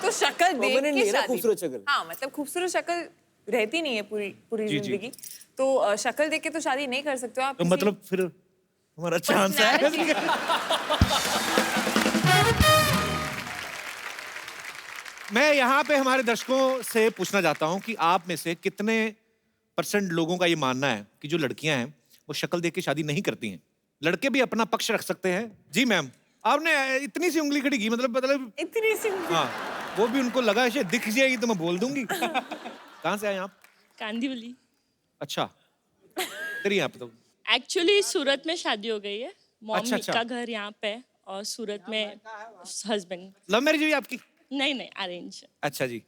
तो शक्ल देख Permanent के नहीं है ना शादी। खूबसूरत शक्ल। हाँ, मतलब खूबसूरत शक्ल रहती नहीं है पूरी पूरी जी, जी। जिंदगी, तो शक्ल देख के तो शादी नहीं कर सकते हो आप। तो किसी मतलब फिर हमारा चांस है। personality- मैं यहाँ पे हमारे दर्शकों से पूछना चाहता हूँ कि आप में से कितने % लोगों का ये मानना है कि जो लड़कियां हैं वो शक्ल देख के शादी नहीं करती हैं? लड़के भी अपना पक्ष रख सकते हैं। जी मैम, आपने इतनी सी उंगली खड़ी की, मतलब इतनी सी हाँ, वो भी उनको लगा शायद दिख जाएगी तो मैं बोल दूंगी। कहाँ से आए आप? कांदीवली। अच्छा, इधर ही आप तो। एक्चुअली सूरत में शादी हो गई है। मॉम अच्छा। का घर यहाँ पे है और सूरत में हस्बैंड। लव मैरिज हुई आपकी? नहीं, अरेंज। अच्छा जी,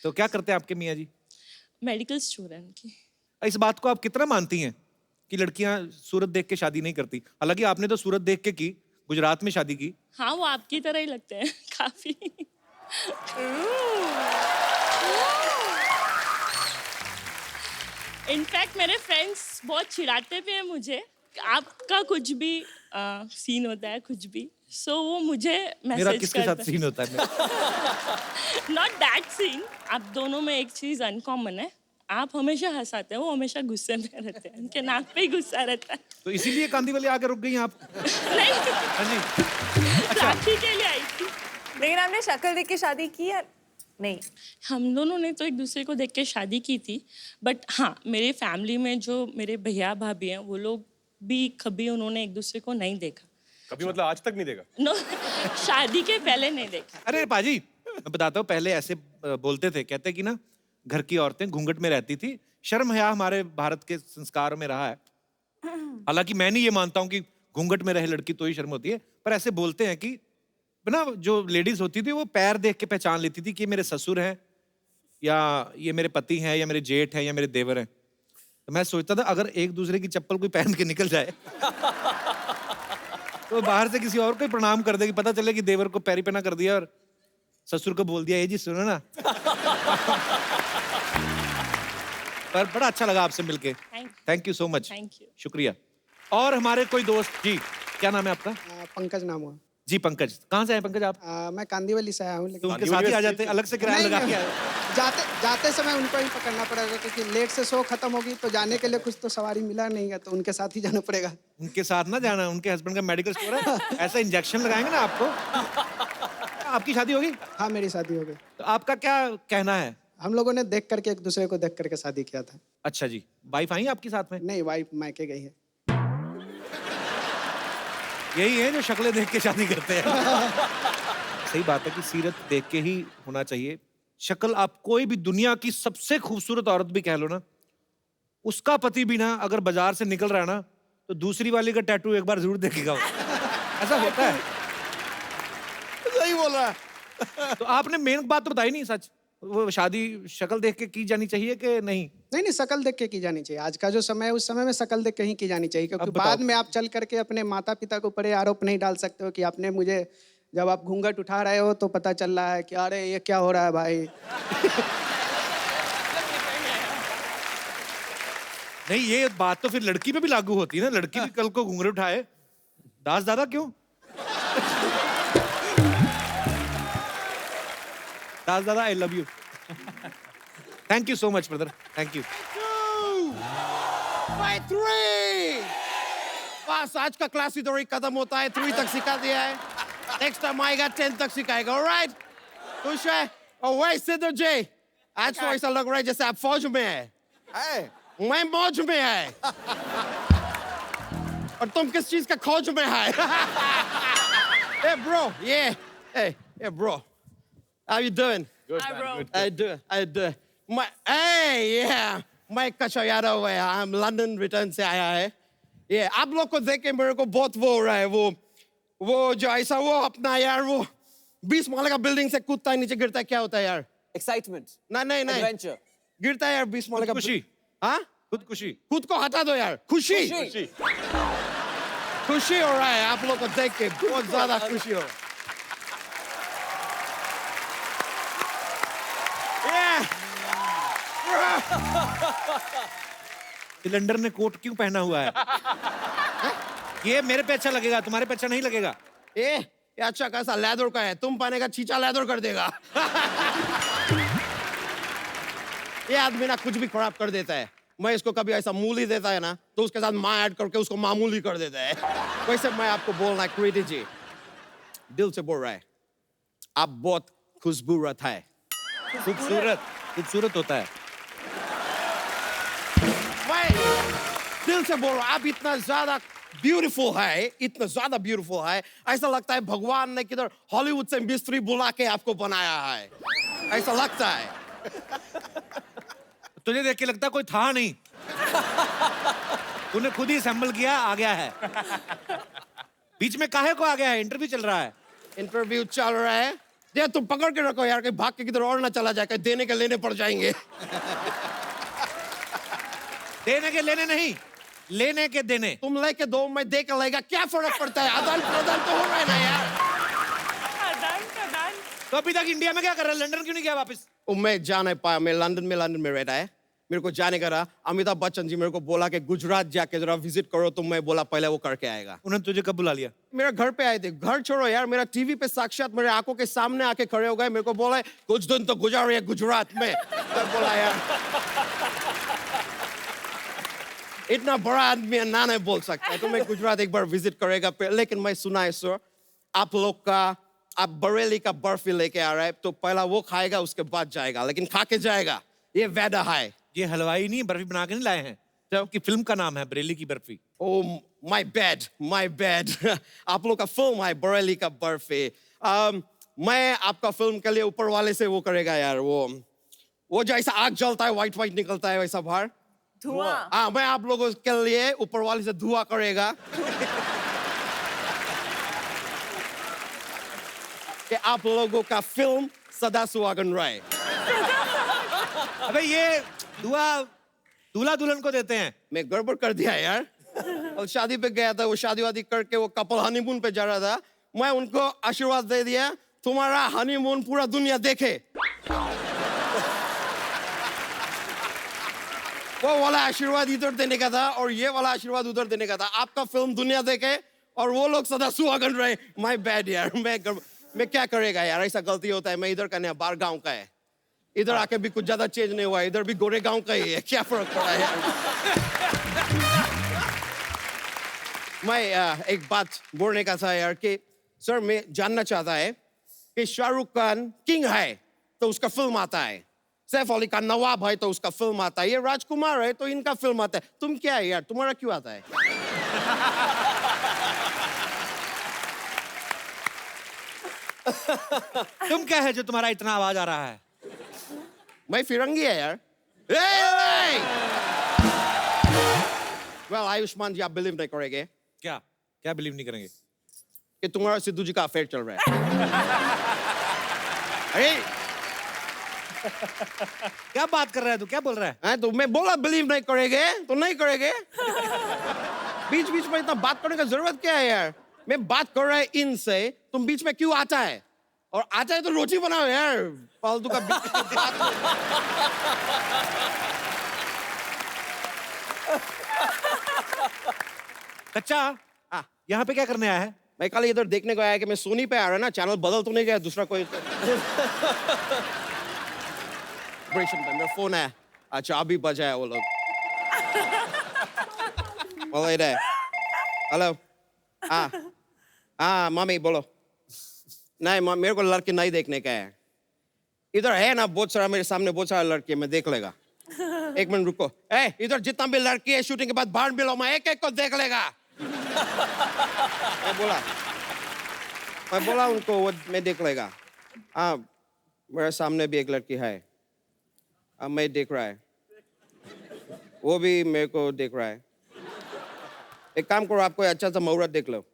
तो क्या करते हैं आपके मियाँ जी? मेडिकल स्टूडेंट की। इस बात को आप कितना मानती हैं कि लड़कियां सूरत देख के शादी नहीं करती? हालांकि आपने तो सूरत देख के की, गुजरात में शादी की। हाँ, वो आपकी तरह ही लगते हैं काफी। इनफैक्ट मेरे फ्रेंड्स बहुत चिढ़ाते भी हैं मुझे, आपका कुछ भी सीन होता है कुछ भी, सो वो मुझे मेरा मैसेज किसके साथ सीन होता है? Not that scene. आप दोनों में एक चीज अनकॉमन है, आप हमेशा हंसाते हैं, वो हमेशा गुस्से में रहते हैं, उनके नाक पे ही गुस्सा रहता है। तो इसीलिए कांदीवली आके रुक गई आप? नहीं, हाँ जी। राखी के लिए आई थी। लेकिन आपने शक्ल देख के शादी की या नहीं? हम दोनों ने तो एक दूसरे को देख के शादी की थी, बट हाँ, मेरे फैमिली में जो मेरे भैया भाभी हैं वो लोग भी कभी उन्होंने एक दूसरे को नहीं देखा। कभी मतलब आज तक नहीं देखा? नो, शादी के पहले नहीं देखा। अरे पाजी, मैं बताता हूँ, पहले ऐसे बोलते थे, कहते कि ना घर की औरतें घूंघट में रहती थी। शर्म हया हमारे भारत के संस्कार में रहा है। हालांकि मैं नहीं ये मानता हूँ कि घूंघट में रहे लड़की तो ही शर्म होती है, पर ऐसे बोलते हैं कि ना जो लेडीज होती थी वो पैर देख के पहचान लेती थी कि ये मेरे ससुर हैं या ये मेरे पति हैं या मेरे जेठ हैं या मेरे देवर हैं। तो मैं सोचता था अगर एक दूसरे की चप्पल कोई पहन के निकल जाए तो बाहर से किसी और को ही प्रणाम कर देगी, पता चले कि देवर को पैरी पहना कर दिया और ससुर को बोल दिया ये जी सुनो ना। पर बड़ा अच्छा लगा आपसे मिलके। Thank you so much. Thank you. शुक्रिया। और हमारे कोई दोस्त जी, क्या नाम है आपका? पंकज नाम हुआ। जी पंकज, कहाँ से आए पंकज आप? मैं कांदीवली से आया हूँ, तो लेकिन उनके साथ ही आ जाते, अलग से किराया नहीं, लगा के नहीं, आए? जाते समय उनको ही पकड़ना पड़ेगा क्योंकि लेट से शो खत्म होगी तो जाने के लिए कुछ तो सवारी मिला नहीं है, तो उनके साथ ही जाना पड़ेगा। उनके साथ ना जाना, उनके हस्बैंड का मेडिकल स्टोर है, ऐसा इंजेक्शन लगाएंगे ना आपको। आपकी शादी होगी? हाँ, मेरी शादी हो गई। तो आपका क्या कहना है? हम लोगों ने देख करके एक दूसरे को देख करके शादी किया था। अच्छा जी, वाइफ आई आपके साथ में? नहीं, वाइफ मायके गई है। यही है जो शक्लें देख के शादी करते हैं। सही बात है कि सीरत देख के ही होना चाहिए। शक्ल आप कोई भी दुनिया की सबसे खूबसूरत औरत भी कह लो ना, उसका पति भी ना अगर बाजार से निकल रहा है ना तो दूसरी वाली का टैटू एक बार जरूर देखेगा वो। ऐसा होता है। सही बोल रहा है। तो आपने मेन बात तो बताई नहीं, सच वो शादी शक्ल देख के की जानी चाहिए कि नहीं? नहीं, शक्ल देख के की जानी चाहिए। आज का जो समय है उस समय में शक्ल देख के ही की जानी चाहिए, क्योंकि अब बताओ। बाद में आप चल करके अपने माता पिता को ऊपर ये आरोप नहीं डाल सकते हो कि आपने मुझे, जब आप घूंघट उठा रहे हो तो पता चल रहा है कि अरे ये क्या हो रहा है भाई। नहीं, ये बात तो फिर लड़की पे भी लागू होती है ना, लड़की भी कल को घूंघट उठाए, दास दादा क्यों? दास दादा, I love you. Thank you so much brother, thank you. By 3! बस आज का क्लास इधर ही खत्म होता है। 3 तक सिखा दिया है, नेक्स्ट टाइम आएगा 10 तक सिखाएगा। ऑलराइट, खुश है? और वैसे तो जय, आज तो ऐसा लग रहा है जैसे आप फौज में है। मैं मौज में है और तुम किस चीज का खोज में है? Hey bro, yeah, hey bro, how you doing? Good, Hi, man, bro. good. I do. Hey, yeah, मैं कशा यादव है, हम लंदन रिटर्न से आया है। ये आप लोग को देख के मेरे को बहुत वो हो रहा है, वो जो ऐसा वो अपना यार वो 20 माले का बिल्डिंग से कूदता है नीचे गिरता है, क्या होता है यार? एक्साइटमेंट, नहीं नहीं नहीं, एडवेंचर, गिरता है यार 20 माले का। खुशी। हाँ, खुदकुशी। खुद को हटा दो यार। खुशी खुशी हो रहा है आप लोग को देख के, बहुत ज्यादा खुशी हो रहा है। सिलेंडर ने कोट क्यों पहना हुआ है? ये मेरे पे अच्छा लगेगा, तुम्हारे पे अच्छा नहीं लगेगा। ये अच्छा कैसा लेदर का है, तुम पाने का चीचा लेदर कर देगा। ये आदमी ना कुछ भी खराब कर देता है। मैं इसको कभी ऐसा मूली देता है ना तो उसके साथ माँ ऐड करके उसको मामूली कर देता है। वैसे मैं आपको बोलना है कृति जी, दिल से बोल रहा है, आप बहुत खुशबूरत है। खूबसूरत खूबसूरत होता है। मैं दिल से बोल रहा हूँ, आप इतना ज्यादा ब्यूटीफुल है, इतना ज्यादा ब्यूटीफुल है, ऐसा लगता है भगवान ने किधर हॉलीवुड से मिस्त्री बुला के आपको बनाया है, ऐसा लगता है। तुझे देख के लगता कोई था नहीं, तूने खुद ही असेंबल किया, आ गया है। बीच में काहे को आ गया है? इंटरव्यू चल रहा है। इंटरव्यू चल रहा है, ये तुम पकड़ के रखो यार, कहीं भाग के किधर और ना चला जाए, कहीं देने के लेने पड़ जाएंगे। देने के लेने नहीं, लेने के देने। तुम लेके दो, मैं दे के लेगा, क्या फर्क पड़ता है? आदान प्रदान तो हो रहा है ना यार। आदान प्रदान। तो अभी तक इंडिया में क्या कर रहा है? लंदन क्यों नहीं गया वापस? मैं जा नहीं पाया, मैं लंदन में रहता है, मेरे को जाने का रहा। अमिताभ बच्चन जी मेरे को बोला कि गुजरात जाके जरा विजिट करो, तो मैं बोला पहले वो करके आएगा। उन्होंने तुझे कब बुला लिया? मेरा घर पे आए थे। घर छोड़ो यार, मेरा टीवी पे साक्षात मेरे आंखों के सामने आके खड़े हो गए, मेरे को बोला कुछ दिन तो गुजार रहे गुजरात में। मैं बोला यार इतना बड़ा आदमी है, ना नहीं बोल सकता है, तो मैं गुजरात एक बार विजिट करेगा। लेकिन मैं सुना है सर, आप लोग का, आप बरेली का बर्फी लेके आ रहा है, तो पहला वो खाएगा उसके बाद जाएगा, लेकिन खा के जाएगा, ये वादा है। ये हलवाई नहीं, बर्फी बना के नहीं लाए हैं, जबकि फिल्म का नाम है बरेली की barfi. Oh, my bad, my bad। आप लोग का फिल्म है बरेली का बर्फी। मैं आपका फिल्म के लिए ऊपर वाले से वो करेगा यार, वो जैसा आग जलता है, व्हाइट व्हाइट निकलता है, वैसा बाहर धुआं। हाँ, मैं आप लोगों के लिए ऊपर वाले से धुआं करेगा कि आप लोगों का फिल्म सदा सुहागन रहे। अबे ये दुआ दूल्हा दुल्हन को देते हैं। मैं गड़बड़ कर दिया यार। और शादी पे गया था, वो शादी वादी करके वो कपल हनीमून पे जा रहा था, मैं उनको आशीर्वाद दे दिया, तुम्हारा हनीमून पूरा दुनिया देखे। वो वाला आशीर्वाद इधर देने का था और ये वाला आशीर्वाद उधर देने का था। आपका फिल्म दुनिया देखे और वो लोग सदा सुहागन रहे। माय बैड यार, मैं क्या करेगा यार, ऐसा गलती होता है। मैं इधर का नहीं, बाहर गांव का है, इधर आके भी कुछ ज्यादा चेंज नहीं हुआ, इधर भी गोरे गांव का ही है, क्या फर्क पड़ा है यार। मैं एक बात बोलने का था यार कि सर, मैं जानना चाहता है कि शाहरुख खान किंग है तो उसका फिल्म आता है, सैफ अली खान नवाब है तो उसका फिल्म आता है, ये राजकुमार है तो इनका फिल्म आता है, तुम क्या है यार, तुम्हारा क्यों आता है? तुम क्या है जो तुम्हारा इतना आवाज आ रहा है? मैं फिरंगी है यार। वेल आयुष्मान जी, आप बिलीव नहीं करेंगे। क्या क्या बिलीव नहीं करेंगे? कि तुम्हारा सिद्धू जी का अफेयर चल रहा है। अरे क्या बात कर रहा है तू, क्या बोल रहा है? तो मैं बोला बिलीव नहीं करेंगे तो नहीं करेंगे। बीच बीच में इतना बात करने का जरूरत क्या है यार? मैं बात कर रहा है इनसे, तुम बीच में क्यों आता है? और आता है तो रोटी बनाओ यार, फालतू का बीच में बात। कच्चा यहाँ पे क्या करने आया है? मैं कल इधर देखने को आया कि मैं सोनी पे आ रहा ना, चैनल बदल तो नहीं गया दूसरा कोई? मेरा फोन है, अच्छा अभी बजा है वो लोग। बोलो इधर, हेलो। हाँ मम्मी बोलो। नहीं मेरे को लड़के नहीं देखने का है, इधर है ना बहुत सारा, मेरे सामने बहुत सारा लड़के, मैं देख लेगा। एक मिनट रुको, इधर जितना भी लड़की है शूटिंग के बाद बाहर मिलो, मैं एक एक को देख लेगा। मैं बोला उनको, वो मैं देख लेगा। हाँ मेरे सामने भी एक लड़की है, अब मैं देख रहा है, वो भी मेरे को देख रहा है। एक काम करो, आपको अच्छा सा मुहूर्त देख लो।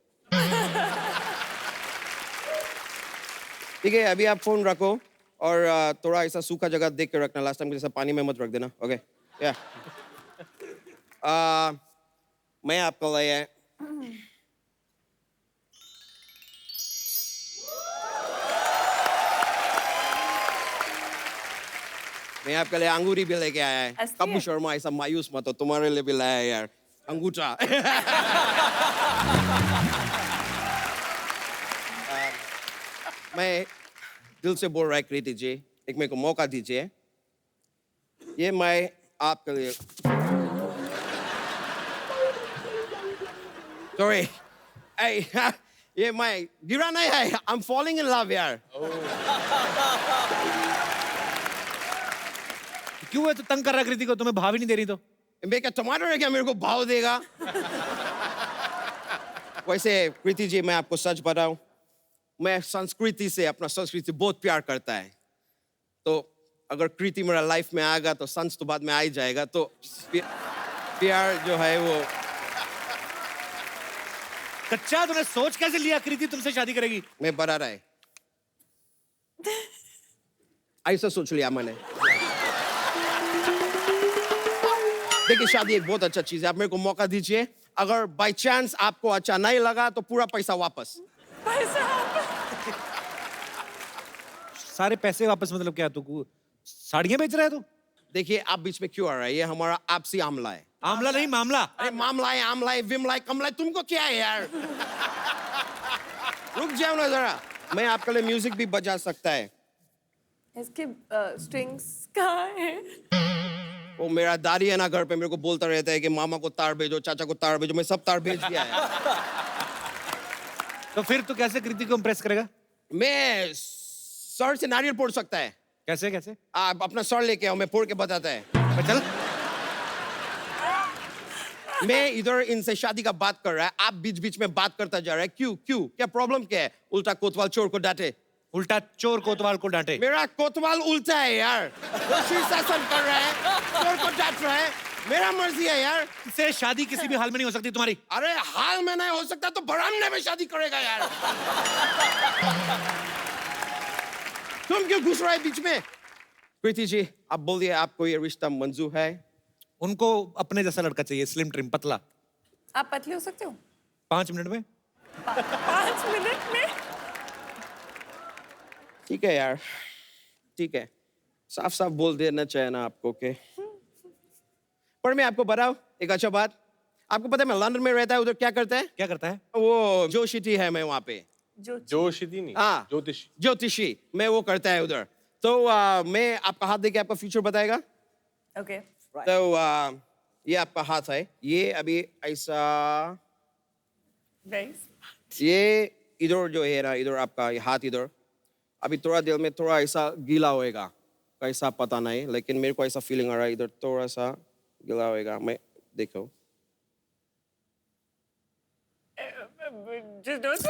ठीक है, अभी आप फोन रखो और थोड़ा ऐसा सूखा जगह देख के रखना, लास्ट टाइम के जैसा पानी में मत रख देना, ओके? या मैं आपको लाया मैं आपके लिए अंगूरी भी लेके आया है। असली कपूर है? शर्मा ऐसा मायूस मत हो, तुम्हारे लिए भी लाया है यार अंगूठा। मैं दिल से बोल रहा है कृति जी, एक मेरे को मौका दीजिए। ये मैं आपके लिए सॉरी ये मैं गिरा नहीं है, I am falling in love यार। क्यों है तो तंग कर रहा कृति को, तुम्हें भाव ही नहीं दे रही तो? मैं क्या टमाटर है क्या मेरे को भाव देगा? वैसे कृति जी मैं आपको सच बताऊं, मैं संस्कृति से, अपना संस्कृति बहुत प्यार करता है। तो अगर कृति मेरा लाइफ में आएगा तो संस तो बाद में आ ही जाएगा, तो प्यार जो है वो कच्चा। तूने सोच कैसे लिया कृति तुमसे शादी करेगी? मैं बता रहा है, ऐसा सोच लिया मैंने। देखिए शादी एक बहुत अच्छा चीज है, आप मेरे को मौका दीजिए। अगर बाय चांस आपको अच्छा नहीं लगा तो पूरा पैसा वापस। सारे पैसे वापस मतलब क्या? तू साड़ियां बेच रहा है तू? देखिए आप बीच में क्यों आ रहा है, ये हमारा आपसी आमला है। आमला नहीं मामला। अरे मामला है, आमला है, विमला है, कमला है, तुमको क्या है यार? रुक जाओ ना जरा, मैं आपके लिए म्यूजिक भी बजा सकता है। इसके स्ट्रिंग्स कहाँ है? वो मेरा दादी है ना घर पे, मेरे को बोलता रहता है कि मामा को तार भेजो, चाचा को तार भेजो, मैं सब तार भेज दिया है। तो फिर तू कैसे कृति को इम्प्रेस करेगा? मैं सर से नारियल फोड़ सकता है। कैसे कैसे? आप अपना सर लेके आओ, मैं फोड़ के बताता है। चल। मैं इधर इनसे शादी का बात कर रहा है, आप बीच बीच में बात करता जा रहा है, क्यों क्यों, क्या प्रॉब्लम क्या है? उल्टा कोतवाल चोर को डांटे। उल्टा चोर कोतवाल को डांटे? मेरा कोतवाल उल्टा है यार, वो शीर्षासन कर रहा है, चोर को डांट रहा है, मेरा मर्जी है यार। इससे शादी किसी भी हाल में नहीं हो सकती तुम्हारी। अरे हाल में नहीं हो सकता तो बरामदे में शादी करेगा यार। तुम क्यों घुस रहे बीच में? कृति जी आप बोलिए, आपको ये रिश्ता मंजूर है? उनको अपने जैसा लड़का चाहिए, स्लिम ट्रिम पतला। आप पतले हो सकते हो? 5 मिनट में। 5 मिनट में? ठीक है यार, ठीक है, साफ साफ बोल देना चाहिए ना आपको के। पर मैं आपको बताऊं एक अच्छा बात, आपको पता है मैं लंदन में रहता है, उधर क्या करता है? क्या करता है? वो जोशिटी है, मैं वहाँ पे जोशिती नहीं, हाँ ज्योतिषी, मैं वो करता है उधर। तो मैं आपका हाथ देके आपका फ्यूचर बताएगा। ओके। तो ये आपका हाथ है, ये अभी ऐसा, ये इधर जो है ना, इधर आपका ये हाथ इधर, अभी थोड़ा दिल में थोड़ा ऐसा गीला होएगा, कैसा पता नहीं, लेकिन मेरे को ऐसा फीलिंग आ रहा है इधर थोड़ा सा गीला होएगा। मैं देखो Just don't.